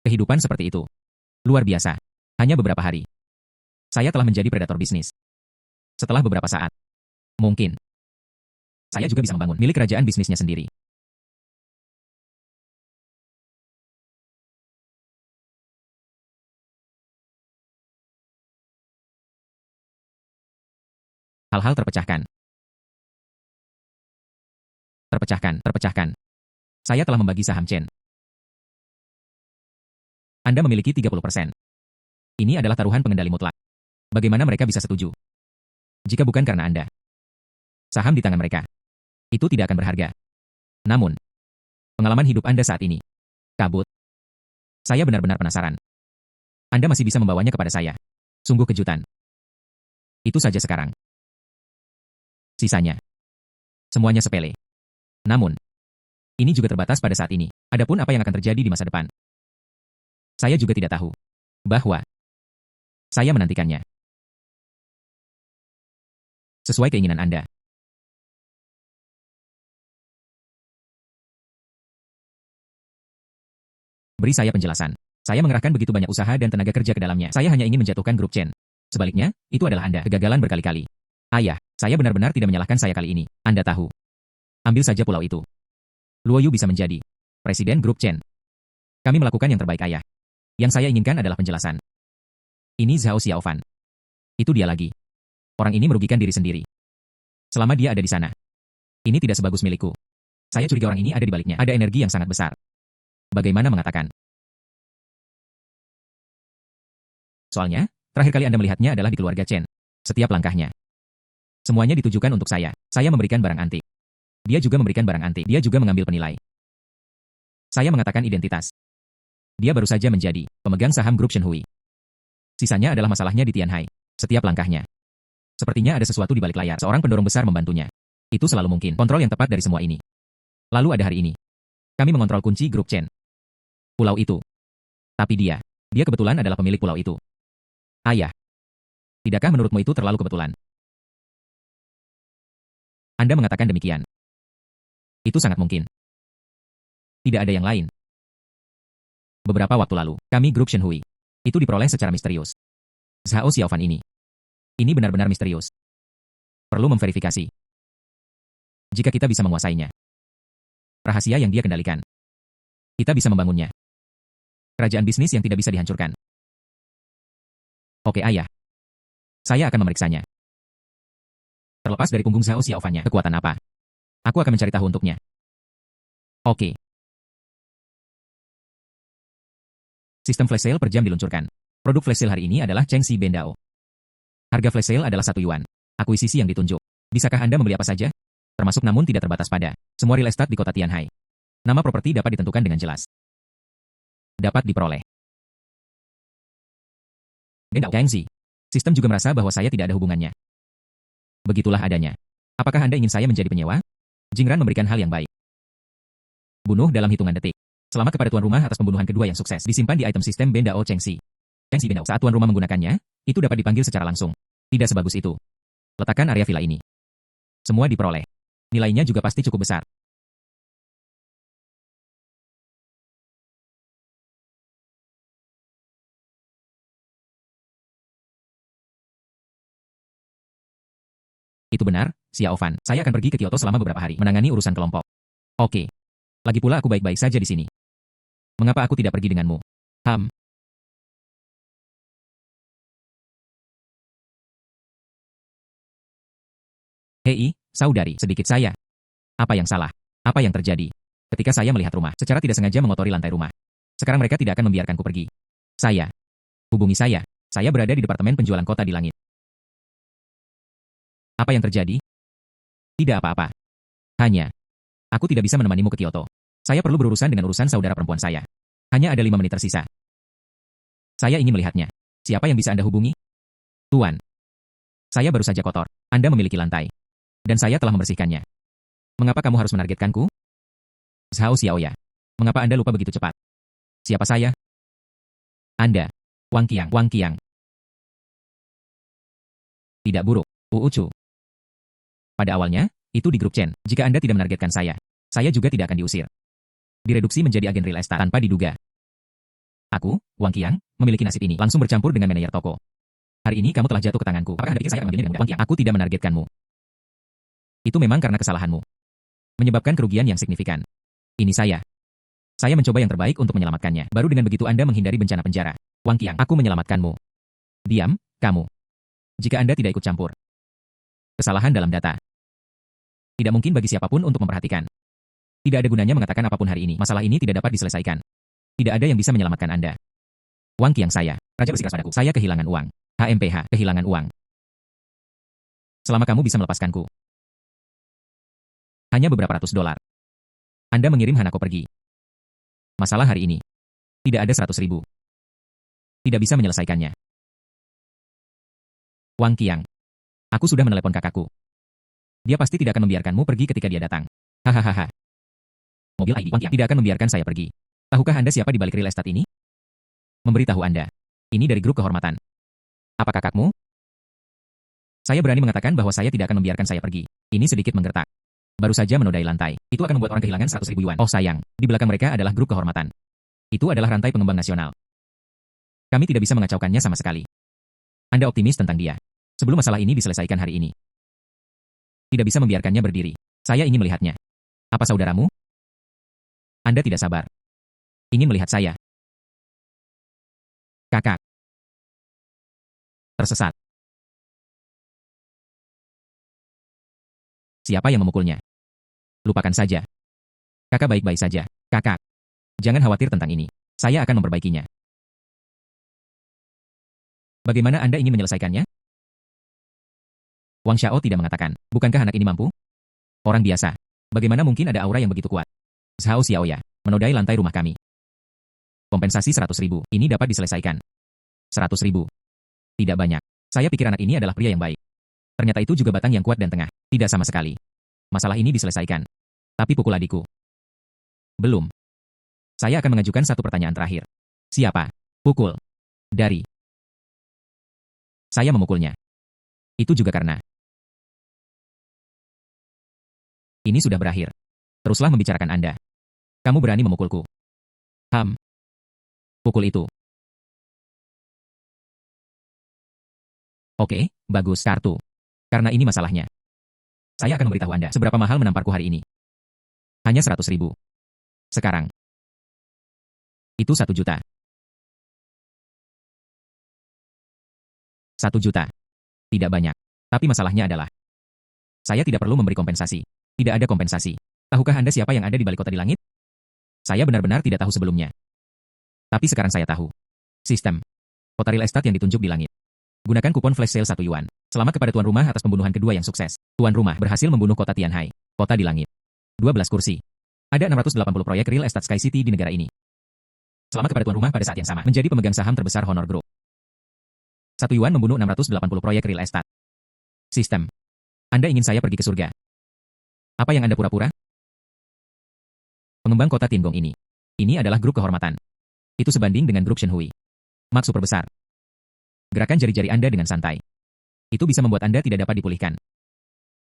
Kehidupan seperti itu. Luar biasa. Hanya beberapa hari. Saya telah menjadi predator bisnis. Setelah beberapa saat. Mungkin. Saya juga bisa membangun milik kerajaan bisnisnya sendiri. Hal-hal terpecahkan. Terpecahkan. Saya telah membagi saham Chen. Anda memiliki 30%. Ini adalah taruhan pengendali mutlak. Bagaimana mereka bisa setuju? Jika bukan karena Anda. Saham di tangan mereka. Itu tidak akan berharga. Namun, pengalaman hidup Anda saat ini. Kabut. Saya benar-benar penasaran. Anda masih bisa membawanya kepada saya. Sungguh kejutan. Itu saja sekarang. Sisanya. Semuanya sepele. Namun, ini juga terbatas pada saat ini. Adapun apa yang akan terjadi di masa depan. Saya juga tidak tahu. Bahwa saya menantikannya. Sesuai keinginan Anda. Beri saya penjelasan. Saya mengerahkan begitu banyak usaha dan tenaga kerja ke dalamnya. Saya hanya ingin menjatuhkan grup Chen. Sebaliknya, itu adalah Anda. Kegagalan berkali-kali. Ayah, saya benar-benar tidak menyalahkan saya kali ini. Anda tahu. Ambil saja pulau itu. Luo Yu bisa menjadi presiden grup Chen. Kami melakukan yang terbaik, Ayah. Yang saya inginkan adalah penjelasan. Ini Zhao Xiaofan. Itu dia lagi. Orang ini merugikan diri sendiri. Selama dia ada di sana. Ini tidak sebagus milikku. Saya curiga orang ini ada di baliknya. Ada energi yang sangat besar. Bagaimana mengatakan? Soalnya, terakhir kali Anda melihatnya adalah di keluarga Chen. Setiap langkahnya. Semuanya ditujukan untuk saya. Saya memberikan barang antik. Dia juga memberikan barang antik. Dia juga mengambil penilai. Saya mengatakan identitas. Dia baru saja menjadi pemegang saham grup Shenhui. Sisanya adalah masalahnya di Tianhai. Setiap langkahnya. Sepertinya ada sesuatu di balik layar. Seorang pendorong besar membantunya. Itu selalu mungkin. Kontrol yang tepat dari semua ini. Lalu ada hari ini. Kami mengontrol kunci grup Chen. Pulau itu. Tapi dia kebetulan adalah pemilik pulau itu. Ayah. Tidakkah menurutmu itu terlalu kebetulan? Anda mengatakan demikian. Itu sangat mungkin. Tidak ada yang lain. Beberapa waktu lalu, kami grup Shenhui. Itu diperoleh secara misterius. Zhao Xiaofan ini. Ini benar-benar misterius. Perlu memverifikasi. Jika kita bisa menguasainya. Rahasia yang dia kendalikan. Kita bisa membangunnya. Kerajaan bisnis yang tidak bisa dihancurkan. Oke ayah. Saya akan memeriksanya. Terlepas dari punggung Zhao Xiaofannya, kekuatan apa? Aku akan mencari tahu untuknya. Oke. Sistem flash sale per jam diluncurkan. Produk flash sale hari ini adalah Chengxi Bendao. Harga flash sale adalah 1 yuan. Akuisisi yang ditunjuk. Bisakah Anda membeli apa saja? Termasuk namun tidak terbatas pada semua real estate di kota Tianhai. Nama properti dapat ditentukan dengan jelas. Dapat diperoleh. Bendao Chengxi. Sistem juga merasa bahwa saya tidak ada hubungannya. Begitulah adanya. Apakah Anda ingin saya menjadi penyewa? Jingran memberikan hal yang baik. Bunuh dalam hitungan detik. Selamat kepada tuan rumah atas pembunuhan kedua yang sukses. Disimpan di item sistem Bendao Chengxi. Chengxi Bendao. Saat tuan rumah menggunakannya, itu dapat dipanggil secara langsung. Tidak sebagus itu. Letakkan area villa ini. Semua diperoleh. Nilainya juga pasti cukup besar. Itu benar, Xiaofan. Saya akan pergi ke Kyoto selama beberapa hari, menangani urusan kelompok. Oke. Lagi pula aku baik-baik saja di sini. Mengapa aku tidak pergi denganmu? Hei, saudari, sedikit saya. Apa yang salah? Apa yang terjadi? Ketika saya melihat rumah, secara tidak sengaja mengotori lantai rumah. Sekarang mereka tidak akan membiarkanku pergi. Saya. Hubungi saya. Saya berada di departemen penjualan kota di langit. Apa yang terjadi? Tidak apa-apa. Hanya, aku tidak bisa menemanimu ke Kyoto. Saya perlu berurusan dengan urusan saudara perempuan saya. Hanya ada 5 menit tersisa. Saya ingin melihatnya. Siapa yang bisa Anda hubungi? Tuan. Saya baru saja kotor. Anda memiliki lantai. Dan saya telah membersihkannya. Mengapa kamu harus menargetkanku? Zhao Xiaoya. Mengapa Anda lupa begitu cepat? Siapa saya? Anda. Wang Qiang. Wang Qiang. Tidak buruk. Chu. Pada awalnya, itu di grup Chen. Jika Anda tidak menargetkan saya juga tidak akan diusir. Direduksi menjadi agen real estate tanpa diduga. Aku, Wang Qiang, memiliki nasib ini. Langsung bercampur dengan manajer toko. Hari ini kamu telah jatuh ke tanganku. Apakah Anda pikir saya akan mengambilnya dengan mudah? Wang Qiang, aku tidak menargetkanmu. Itu memang karena kesalahanmu. Menyebabkan kerugian yang signifikan. Ini saya. Saya mencoba yang terbaik untuk menyelamatkannya. Baru dengan begitu Anda menghindari bencana penjara. Wang Qiang, aku menyelamatkanmu. Diam, kamu. Jika Anda tidak ikut campur. Kesalahan dalam data. Tidak mungkin bagi siapapun untuk memperhatikan. Tidak ada gunanya mengatakan apapun hari ini. Masalah ini tidak dapat diselesaikan. Tidak ada yang bisa menyelamatkan Anda. Wang Qiang saya. Raja bersikeras padaku. Saya kehilangan uang. HMPH, kehilangan uang. Selama kamu bisa melepaskanku. Hanya beberapa ratus dolar. Anda mengirim Hanako pergi. Masalah hari ini. Tidak ada 100.000. Tidak bisa menyelesaikannya. Wang Qiang. Aku sudah menelepon kakakku. Dia pasti tidak akan membiarkanmu pergi ketika dia datang. Hahaha. Mobil ID Wang Qiang tidak akan membiarkan saya pergi. Tahukah Anda siapa di balik real estate ini? Memberitahu Anda. Ini dari grup kehormatan. Apa kakakmu? Saya berani mengatakan bahwa saya tidak akan membiarkan saya pergi. Ini sedikit menggertak. Baru saja menodai lantai. Itu akan membuat orang kehilangan 100.000 yuan. Oh sayang, di belakang mereka adalah grup kehormatan. Itu adalah rantai pengembang nasional. Kami tidak bisa mengacaukannya sama sekali. Anda optimis tentang dia. Sebelum masalah ini diselesaikan hari ini. Tidak bisa membiarkannya berdiri. Saya ingin melihatnya. Apa saudaramu? Anda tidak sabar. Ingin melihat saya. Kakak. Tersesat. Siapa yang memukulnya? Lupakan saja. Kakak baik-baik saja. Kakak, jangan khawatir tentang ini. Saya akan memperbaikinya. Bagaimana Anda ingin menyelesaikannya? Wang Xiao tidak mengatakan, bukankah anak ini mampu? Orang biasa. Bagaimana mungkin ada aura yang begitu kuat? Zhao Xiaoya, menodai lantai rumah kami. Kompensasi 100.000, ini dapat diselesaikan. 100.000. Tidak banyak. Saya pikir anak ini adalah pria yang baik. Ternyata itu juga batang yang kuat dan tengah. Tidak sama sekali. Masalah ini diselesaikan. Tapi pukul adikku. Belum. Saya akan mengajukan satu pertanyaan terakhir. Siapa? Pukul. Dari. Saya memukulnya. Itu juga karena. Ini sudah berakhir. Teruslah membicarakan Anda. Kamu berani memukulku. Pukul itu. Oke, bagus, kartu. Karena ini masalahnya. Saya akan memberitahu Anda seberapa mahal menamparku hari ini. Hanya 100.000. Sekarang. Itu 1 juta. 1 juta. Tidak banyak. Tapi masalahnya adalah, saya tidak perlu memberi kompensasi. Tidak ada kompensasi. Tahukah Anda siapa yang ada di balik kota di langit? Saya benar-benar tidak tahu sebelumnya. Tapi sekarang saya tahu. Sistem. Kota real estate yang ditunjuk di langit. Gunakan kupon flash sale 1 yuan. Selamat kepada tuan rumah atas pembunuhan kedua yang sukses. Tuan rumah berhasil membunuh kota Tianhai. Kota di langit. 12 kursi. Ada 680 proyek real estate Sky City di negara ini. Selamat kepada tuan rumah pada saat yang sama menjadi pemegang saham terbesar Honor Group. 1 yuan membunuh 680 proyek real estate. Sistem. Anda ingin saya pergi ke surga? Apa yang Anda pura-pura? Pengembang kota Tiangong ini. Ini adalah grup kehormatan. Itu sebanding dengan grup Shenhui. Mak super besar. Gerakan jari-jari Anda dengan santai. Itu bisa membuat Anda tidak dapat dipulihkan.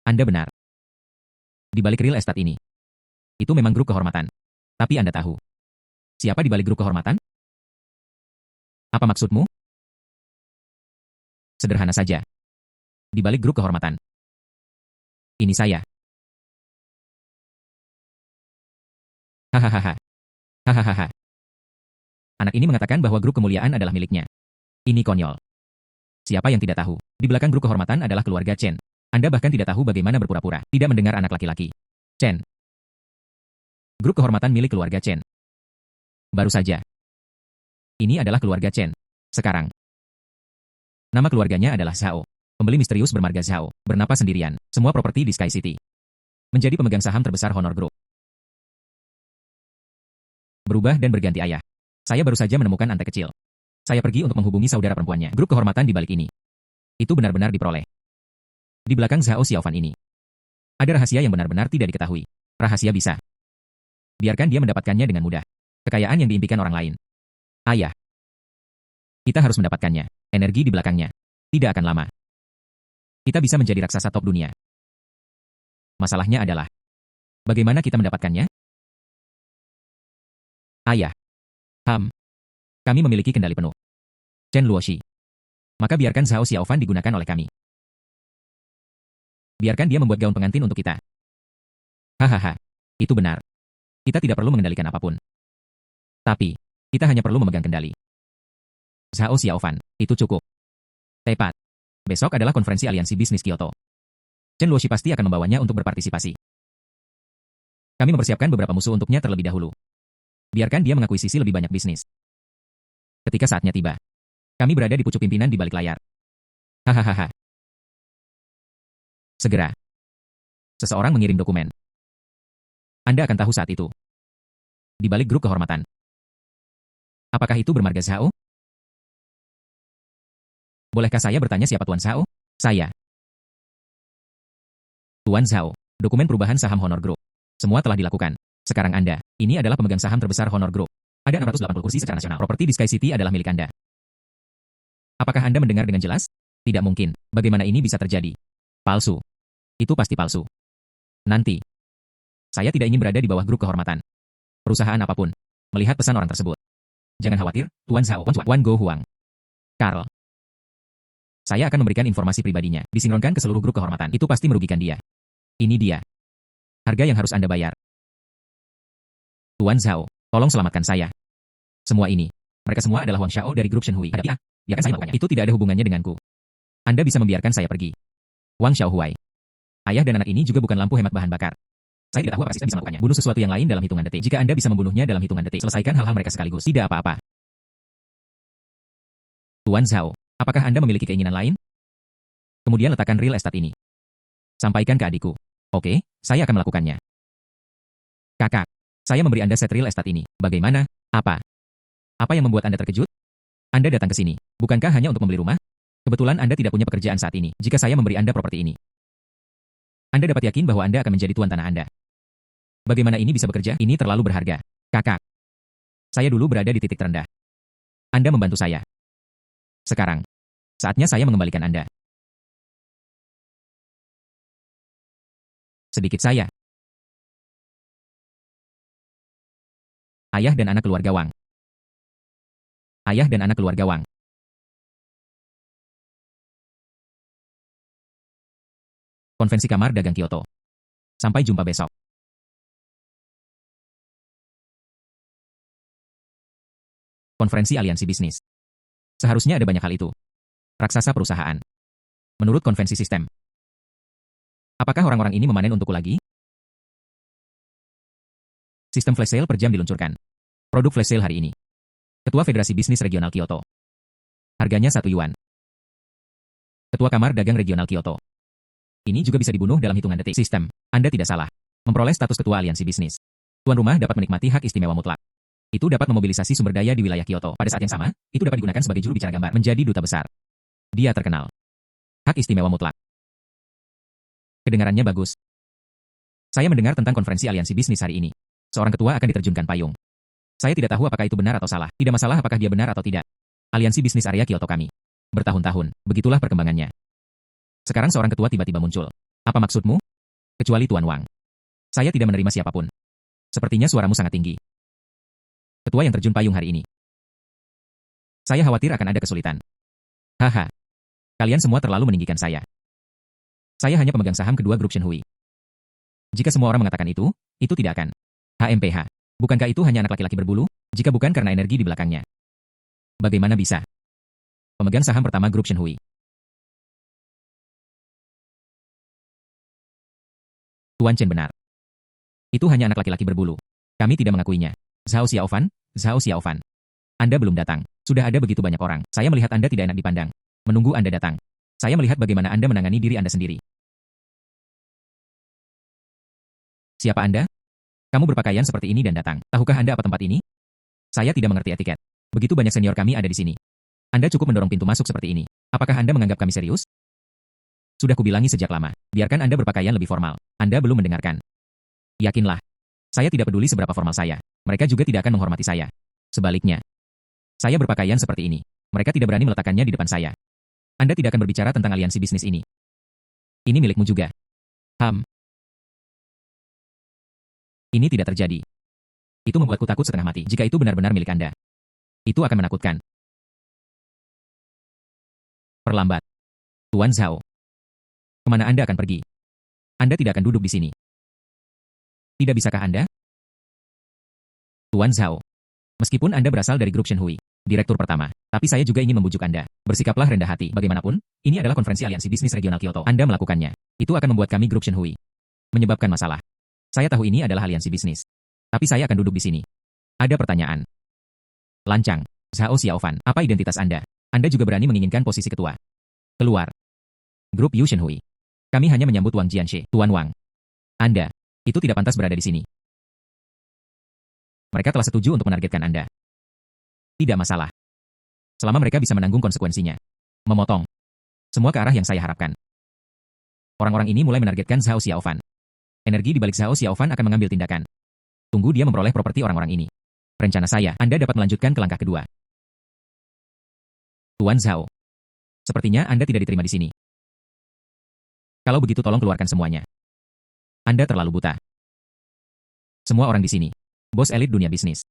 Anda benar. Di balik real estate ini. Itu memang grup kehormatan. Tapi Anda tahu. Siapa di balik grup kehormatan? Apa maksudmu? Sederhana saja. Di balik grup kehormatan. Ini saya. Hahaha. Hahaha. Anak ini mengatakan bahwa grup kemuliaan adalah miliknya. Ini konyol. Siapa yang tidak tahu? Di belakang grup kehormatan adalah keluarga Chen. Anda bahkan tidak tahu bagaimana berpura-pura tidak mendengar anak laki-laki. Chen. Grup kehormatan milik keluarga Chen. Baru saja. Ini adalah keluarga Chen. Sekarang. Nama keluarganya adalah Zhao. Pembeli misterius bermarga Zhao. Bernapas sendirian. Semua properti di Sky City. Menjadi pemegang saham terbesar Honor Group. Berubah dan berganti ayah. Saya baru saja menemukan ante kecil. Saya pergi untuk menghubungi saudara perempuannya. Grup kehormatan di balik ini. Itu benar-benar diperoleh. Di belakang Zhao Xiaofan ini. Ada rahasia yang benar-benar tidak diketahui. Rahasia bisa. Biarkan dia mendapatkannya dengan mudah. Kekayaan yang diimpikan orang lain. Ayah. Kita harus mendapatkannya. Energi di belakangnya. Tidak akan lama. Kita bisa menjadi raksasa top dunia. Masalahnya adalah, bagaimana kita mendapatkannya? Ayah. Kami memiliki kendali penuh. Chen Luoxi. Maka biarkan Zhao Xiaofan digunakan oleh kami. Biarkan dia membuat gaun pengantin untuk kita. Hahaha. Itu benar. Kita tidak perlu mengendalikan apapun. Tapi, kita hanya perlu memegang kendali. Zhao Xiaofan, itu cukup. Tepat. Besok adalah konferensi aliansi bisnis Kyoto. Chen Luoxi pasti akan membawanya untuk berpartisipasi. Kami mempersiapkan beberapa musuh untuknya terlebih dahulu. Biarkan dia mengakuisisi lebih banyak bisnis. Ketika saatnya tiba, kami berada di pucuk pimpinan di balik layar. Hahaha. Segera. Seseorang mengirim dokumen. Anda akan tahu saat itu. Di balik grup kehormatan. Apakah itu bermarga Zhao? Bolehkah saya bertanya siapa Tuan Zhao? Saya. Tuan Zhao, dokumen perubahan saham Honor Group. Semua telah dilakukan. Sekarang Anda, ini adalah pemegang saham terbesar Honor Group. Ada 680 kursi secara nasional. Properti di Sky City adalah milik Anda. Apakah Anda mendengar dengan jelas? Tidak mungkin. Bagaimana ini bisa terjadi? Palsu. Itu pasti palsu. Nanti. Saya tidak ingin berada di bawah grup kehormatan. Perusahaan apapun. Melihat pesan orang tersebut. Jangan khawatir, Tuan Zhao, Wan Go Huang. Carl. Saya akan memberikan informasi pribadinya. Disinkronkan ke seluruh grup kehormatan. Itu pasti merugikan dia. Ini dia. Harga yang harus Anda bayar. Tuan Zhao, tolong selamatkan saya. Semua ini. Mereka semua adalah Wang Xiao dari grup Shenhui. Hadapi biarkan saya melakukannya. Itu tidak ada hubungannya denganku. Anda bisa membiarkan saya pergi. Wang Xiaohuai. Ayah dan anak ini juga bukan lampu hemat bahan bakar. Saya tidak tahu apa sistem bisa melakukannya. Bunuh sesuatu yang lain dalam hitungan detik. Jika Anda bisa membunuhnya dalam hitungan detik, selesaikan hal-hal mereka sekaligus. Tidak apa-apa. Tuan Zhao, apakah Anda memiliki keinginan lain? Kemudian letakkan real estate ini. Sampaikan ke adikku. Oke, saya akan melakukannya. Kakak, saya memberi Anda set real estate ini. Bagaimana? Apa? Apa yang membuat Anda terkejut? Anda datang ke sini, bukankah hanya untuk membeli rumah? Kebetulan Anda tidak punya pekerjaan saat ini, jika saya memberi Anda properti ini. Anda dapat yakin bahwa Anda akan menjadi tuan tanah Anda. Bagaimana ini bisa bekerja? Ini terlalu berharga. Kakak, saya dulu berada di titik terendah. Anda membantu saya. Sekarang, saatnya saya mengembalikan Anda. Sedikit saya. Ayah dan anak keluarga Wang. Ayah dan anak keluarga Wang. Konvensi Kamar Dagang Kyoto. Sampai jumpa besok. Konferensi Aliansi Bisnis. Seharusnya ada banyak hal itu. Raksasa perusahaan. Menurut konvensi sistem. Apakah orang-orang ini memanen untukku lagi? Sistem flash sale per jam diluncurkan. Produk flash sale hari ini. Ketua Federasi Bisnis Regional Kyoto. Harganya 1 yuan. Ketua Kamar Dagang Regional Kyoto. Ini juga bisa dibunuh dalam hitungan detik. Sistem. Anda tidak salah. Memperoleh status Ketua Aliansi Bisnis. Tuan rumah dapat menikmati hak istimewa mutlak. Itu dapat memobilisasi sumber daya di wilayah Kyoto. Pada saat yang sama, itu dapat digunakan sebagai juru bicara gambar menjadi duta besar. Dia terkenal. Hak istimewa mutlak. Kedengarannya bagus. Saya mendengar tentang konferensi aliansi bisnis hari ini. Seorang ketua akan diterjunkan payung. Saya tidak tahu apakah itu benar atau salah. Tidak masalah apakah dia benar atau tidak. Aliansi bisnis area Kyoto kami. Bertahun-tahun, begitulah perkembangannya. Sekarang seorang ketua tiba-tiba muncul. Apa maksudmu? Kecuali Tuan Wang. Saya tidak menerima siapapun. Sepertinya suaramu sangat tinggi. Ketua yang terjun payung hari ini. Saya khawatir akan ada kesulitan. Haha. Kalian semua terlalu meninggikan saya. Saya hanya pemegang saham kedua grup Shenhui. Jika semua orang mengatakan itu tidak akan. HMPH. Bukankah itu hanya anak laki-laki berbulu? Jika bukan karena energi di belakangnya. Bagaimana bisa? Pemegang saham pertama grup Shenhui. Tuan Chen benar. Itu hanya anak laki-laki berbulu. Kami tidak mengakuinya. Zhao Xiaofan, Zhao Xiaofan. Anda belum datang. Sudah ada begitu banyak orang. Saya melihat Anda tidak enak dipandang. Menunggu Anda datang. Saya melihat bagaimana Anda menangani diri Anda sendiri. Siapa Anda? Kamu berpakaian seperti ini dan datang. Tahukah Anda apa tempat ini? Saya tidak mengerti etiket. Begitu banyak senior kami ada di sini. Anda cukup mendorong pintu masuk seperti ini. Apakah Anda menganggap kami serius? Sudah kubilangi sejak lama. Biarkan Anda berpakaian lebih formal. Anda belum mendengarkan. Yakinlah. Saya tidak peduli seberapa formal saya. Mereka juga tidak akan menghormati saya. Sebaliknya. Saya berpakaian seperti ini. Mereka tidak berani meletakkannya di depan saya. Anda tidak akan berbicara tentang aliansi bisnis ini. Ini milikmu juga. Ini tidak terjadi. Itu membuatku takut setengah mati. Jika itu benar-benar milik Anda. Itu akan menakutkan. Perlambat. Tuan Zhao. Kemana Anda akan pergi? Anda tidak akan duduk di sini. Tidak bisakah Anda? Tuan Zhao. Meskipun Anda berasal dari grup Shenhui, direktur pertama, tapi saya juga ingin membujuk Anda. Bersikaplah rendah hati. Bagaimanapun, ini adalah konferensi aliansi bisnis regional Kyoto. Anda melakukannya. Itu akan membuat kami grup Shenhui menyebabkan masalah. Saya tahu ini adalah aliansi bisnis. Tapi saya akan duduk di sini. Ada pertanyaan. Lancang. Zhao Xiaofan, apa identitas Anda? Anda juga berani menginginkan posisi ketua. Keluar. Grup Yu Shenhui. Kami hanya menyambut Wang Jianxie, Tuan Wang. Anda. Itu tidak pantas berada di sini. Mereka telah setuju untuk menargetkan Anda. Tidak masalah. Selama mereka bisa menanggung konsekuensinya. Memotong. Semua ke arah yang saya harapkan. Orang-orang ini mulai menargetkan Zhao Xiaofan. Energi di balik Zhao Xiaofan akan mengambil tindakan. Tunggu dia memperoleh properti orang-orang ini. Rencana saya, Anda dapat melanjutkan ke langkah kedua. Tuan Zhao. Sepertinya Anda tidak diterima di sini. Kalau begitu tolong keluarkan semuanya. Anda terlalu buta. Semua orang di sini. Bos elit dunia bisnis.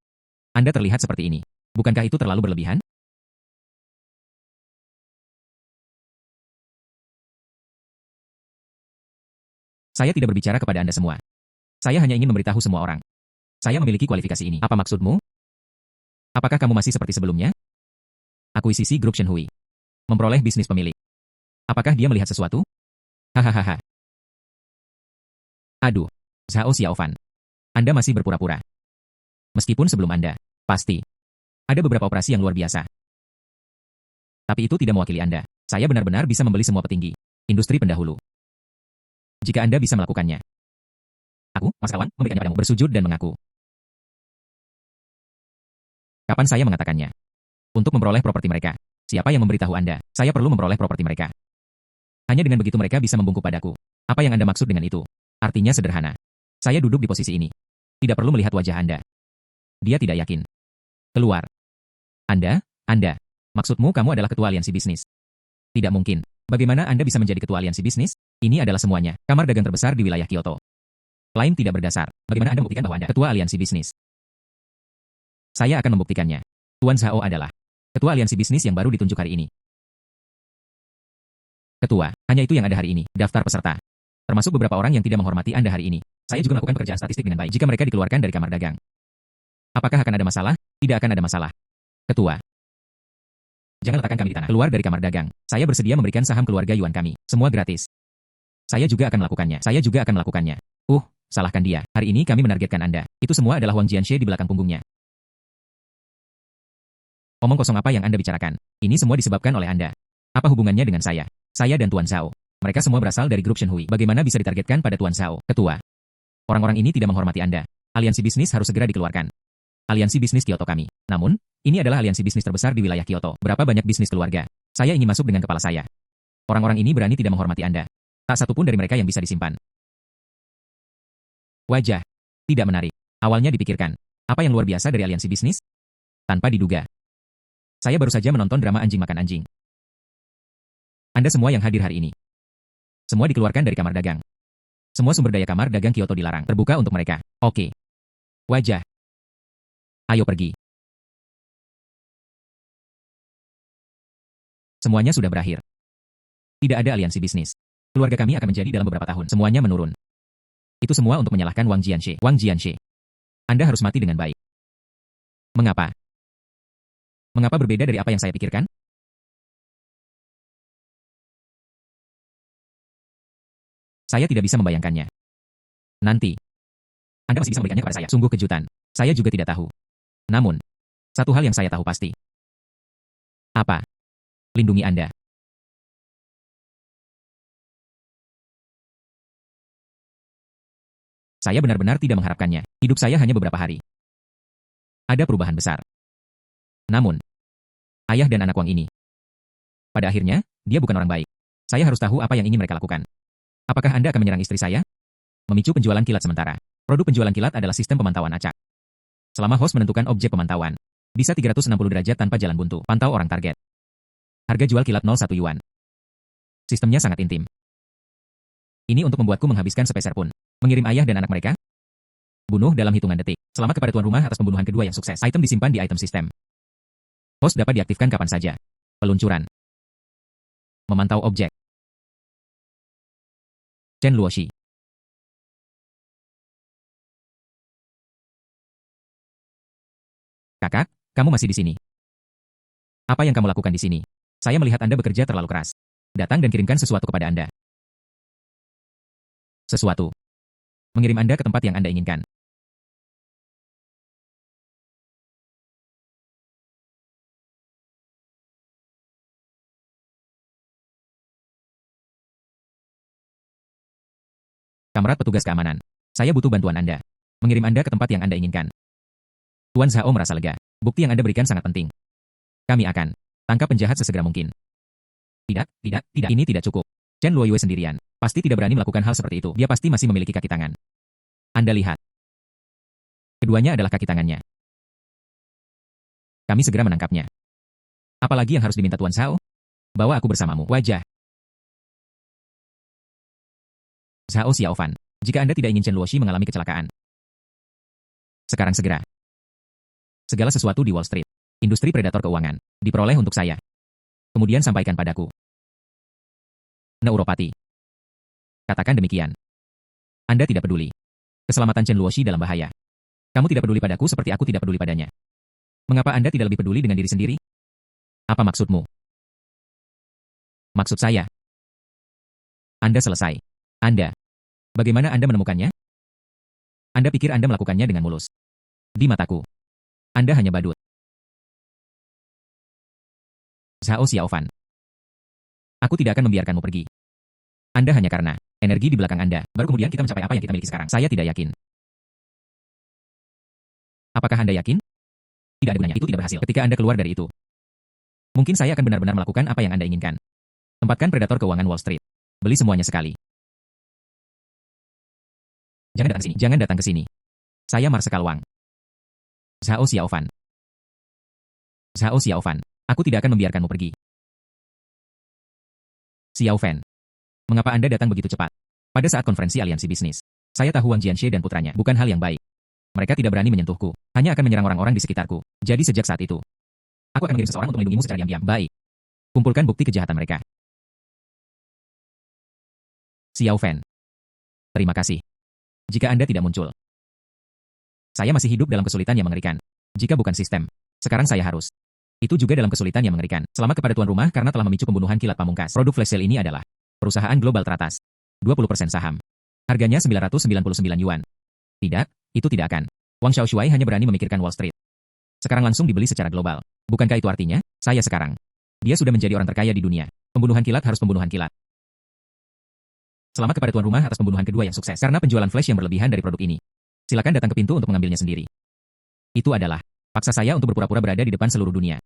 Anda terlihat seperti ini. Bukankah itu terlalu berlebihan? Saya tidak berbicara kepada Anda semua. Saya hanya ingin memberitahu semua orang. Saya memiliki kualifikasi ini. Apa maksudmu? Apakah kamu masih seperti sebelumnya? Akuisisi grup Shenhui. Memperoleh bisnis pemilik. Apakah dia melihat sesuatu? Hahaha. Aduh, Zhao Xiaofan. Anda masih berpura-pura. Meskipun sebelum Anda, pasti ada beberapa operasi yang luar biasa. Tapi itu tidak mewakili Anda. Saya benar-benar bisa membeli semua petinggi industri pendahulu. Jika Anda bisa melakukannya. Aku, Mas Kawan, memberikannya padamu. Bersujud dan mengaku. Kapan saya mengatakannya? Untuk memperoleh properti mereka. Siapa yang memberitahu Anda? Saya perlu memperoleh properti mereka. Hanya dengan begitu mereka bisa membungkuk padaku. Apa yang Anda maksud dengan itu? Artinya sederhana. Saya duduk di posisi ini. Tidak perlu melihat wajah Anda. Dia tidak yakin. Keluar. Anda. Maksudmu kamu adalah ketua aliansi bisnis? Tidak mungkin. Bagaimana Anda bisa menjadi ketua aliansi bisnis? Ini adalah semuanya. Kamar dagang terbesar di wilayah Kyoto. Klaim tidak berdasar. Bagaimana Anda membuktikan bahwa Anda ketua aliansi bisnis? Saya akan membuktikannya. Tuan Zhao adalah ketua aliansi bisnis yang baru ditunjuk hari ini. Ketua, hanya itu yang ada hari ini. Daftar peserta. Termasuk beberapa orang yang tidak menghormati Anda hari ini. Saya juga melakukan pekerjaan statistik dengan baik jika mereka dikeluarkan dari kamar dagang. Apakah akan ada masalah? Tidak akan ada masalah. Ketua. Jangan letakkan kami di tanah. Keluar dari kamar dagang. Saya bersedia memberikan saham keluarga Yuan kami. Semua gratis. Saya juga akan melakukannya. Salahkan dia. Hari ini kami menargetkan Anda. Itu semua adalah Wang Jianxie di belakang punggungnya. Omong kosong apa yang Anda bicarakan? Ini semua disebabkan oleh Anda. Apa hubungannya dengan saya? Saya dan Tuan Zhao. Mereka semua berasal dari grup Shenhui. Bagaimana bisa ditargetkan pada Tuan Zhao? Ketua. Orang-orang ini tidak menghormati Anda. Aliansi bisnis harus segera dikeluarkan. Aliansi bisnis Kyoto kami. Namun, ini adalah aliansi bisnis terbesar di wilayah Kyoto. Berapa banyak bisnis keluarga? Saya ingin masuk dengan kepala saya. Orang-orang ini berani tidak menghormati Anda. Tak satu pun dari mereka yang bisa disimpan. Wajah. Tidak menarik. Awalnya dipikirkan. Apa yang luar biasa dari aliansi bisnis? Tanpa diduga. Saya baru saja menonton drama anjing makan anjing. Anda semua yang hadir hari ini. Semua dikeluarkan dari kamar dagang. Semua sumber daya kamar dagang Kyoto dilarang. Terbuka untuk mereka. Oke. Wajah. Ayo pergi. Semuanya sudah berakhir. Tidak ada aliansi bisnis. Keluarga kami akan menjadi dalam beberapa tahun. Semuanya menurun. Itu semua untuk menyalahkan Wang Jianxie. Wang Jianxie. Anda harus mati dengan baik. Mengapa? Mengapa berbeda dari apa yang saya pikirkan? Saya tidak bisa membayangkannya. Nanti. Anda masih bisa memberikannya kepada saya. Sungguh kejutan. Saya juga tidak tahu. Namun, satu hal yang saya tahu pasti. Apa? Lindungi Anda. Saya benar-benar tidak mengharapkannya. Hidup saya hanya beberapa hari. Ada perubahan besar. Namun, ayah dan anak Wang ini. Pada akhirnya, dia bukan orang baik. Saya harus tahu apa yang ingin mereka lakukan. Apakah Anda akan menyerang istri saya? Memicu penjualan kilat sementara. Produk penjualan kilat adalah sistem pemantauan acak. Selama host menentukan objek pemantauan, bisa 360 derajat tanpa jalan buntu. Pantau orang target. Harga jual kilat 01 yuan. Sistemnya sangat intim. Ini untuk membuatku menghabiskan sepeser pun. Mengirim ayah dan anak mereka? Bunuh dalam hitungan detik. Selamat kepada tuan rumah atas pembunuhan kedua yang sukses. Item disimpan di item sistem. Host dapat diaktifkan kapan saja. Peluncuran. Memantau objek. Chen Luoshi. Kakak, kamu masih di sini. Apa yang kamu lakukan di sini? Saya melihat Anda bekerja terlalu keras. Datang dan kirimkan sesuatu kepada Anda. Sesuatu. Mengirim Anda ke tempat yang Anda inginkan. Kamrat petugas keamanan. Saya butuh bantuan Anda. Mengirim Anda ke tempat yang Anda inginkan. Tuan Zhao merasa lega. Bukti yang Anda berikan sangat penting. Kami akan tangkap penjahat sesegera mungkin. Tidak. Ini tidak cukup. Chen Luoyue sendirian. Pasti tidak berani melakukan hal seperti itu. Dia pasti masih memiliki kaki tangan. Anda lihat. Keduanya adalah kaki tangannya. Kami segera menangkapnya. Apalagi yang harus diminta Tuan Zhao? Bawa aku bersamamu. Wajah. Zhao Xiaofan. Jika Anda tidak ingin Chen Luoshi mengalami kecelakaan. Sekarang segera. Segala sesuatu di Wall Street. Industri predator keuangan. Diperoleh untuk saya. Kemudian sampaikan padaku. Neuropati. Katakan demikian. Anda tidak peduli. Keselamatan Chen Luoshi dalam bahaya. Kamu tidak peduli padaku seperti aku tidak peduli padanya. Mengapa Anda tidak lebih peduli dengan diri sendiri? Apa maksudmu? Maksud saya. Anda selesai. Anda. Bagaimana Anda menemukannya? Anda pikir Anda melakukannya dengan mulus. Di mataku, Anda hanya badut. Zhao Xiaofan. Aku tidak akan membiarkanmu pergi. Anda hanya karena energi di belakang Anda, baru kemudian kita mencapai apa yang kita miliki sekarang. Saya tidak yakin. Apakah Anda yakin? Tidak ada gunanya, itu tidak berhasil. Ketika Anda keluar dari itu, mungkin saya akan benar-benar melakukan apa yang Anda inginkan. Tempatkan predator keuangan Wall Street. Beli semuanya sekali. Jangan datang ke sini. Jangan datang ke sini. Saya Marsekal Wang. Zhao Xiaofan. Zhao Xiaofan. Aku tidak akan membiarkanmu pergi. Xiaofan. Mengapa Anda datang begitu cepat? Pada saat konferensi aliansi bisnis, saya tahu Wang Jianxie dan putranya bukan hal yang baik. Mereka tidak berani menyentuhku, hanya akan menyerang orang-orang di sekitarku. Jadi sejak saat itu, aku akan mengirim seseorang untuk melindungimu secara diam-diam. Baik. Kumpulkan bukti kejahatan mereka. Xiaofan. Terima kasih. Jika Anda tidak muncul, saya masih hidup dalam kesulitan yang mengerikan. Jika bukan sistem, sekarang saya harus. Itu juga dalam kesulitan yang mengerikan. Selamat kepada tuan rumah karena telah memicu pembunuhan kilat pamungkas. Produk flash sale ini adalah perusahaan global teratas. 20% saham. Harganya 999 yuan. Tidak, itu tidak akan. Wang Xiaoshuai hanya berani memikirkan Wall Street. Sekarang langsung dibeli secara global. Bukankah itu artinya, saya sekarang? Dia sudah menjadi orang terkaya di dunia. Pembunuhan kilat harus pembunuhan kilat. Selamat kepada tuan rumah atas pembunuhan kedua yang sukses karena penjualan flash yang berlebihan dari produk ini. Silakan datang ke pintu untuk mengambilnya sendiri. Itu adalah paksa saya untuk berpura-pura berada di depan seluruh dunia.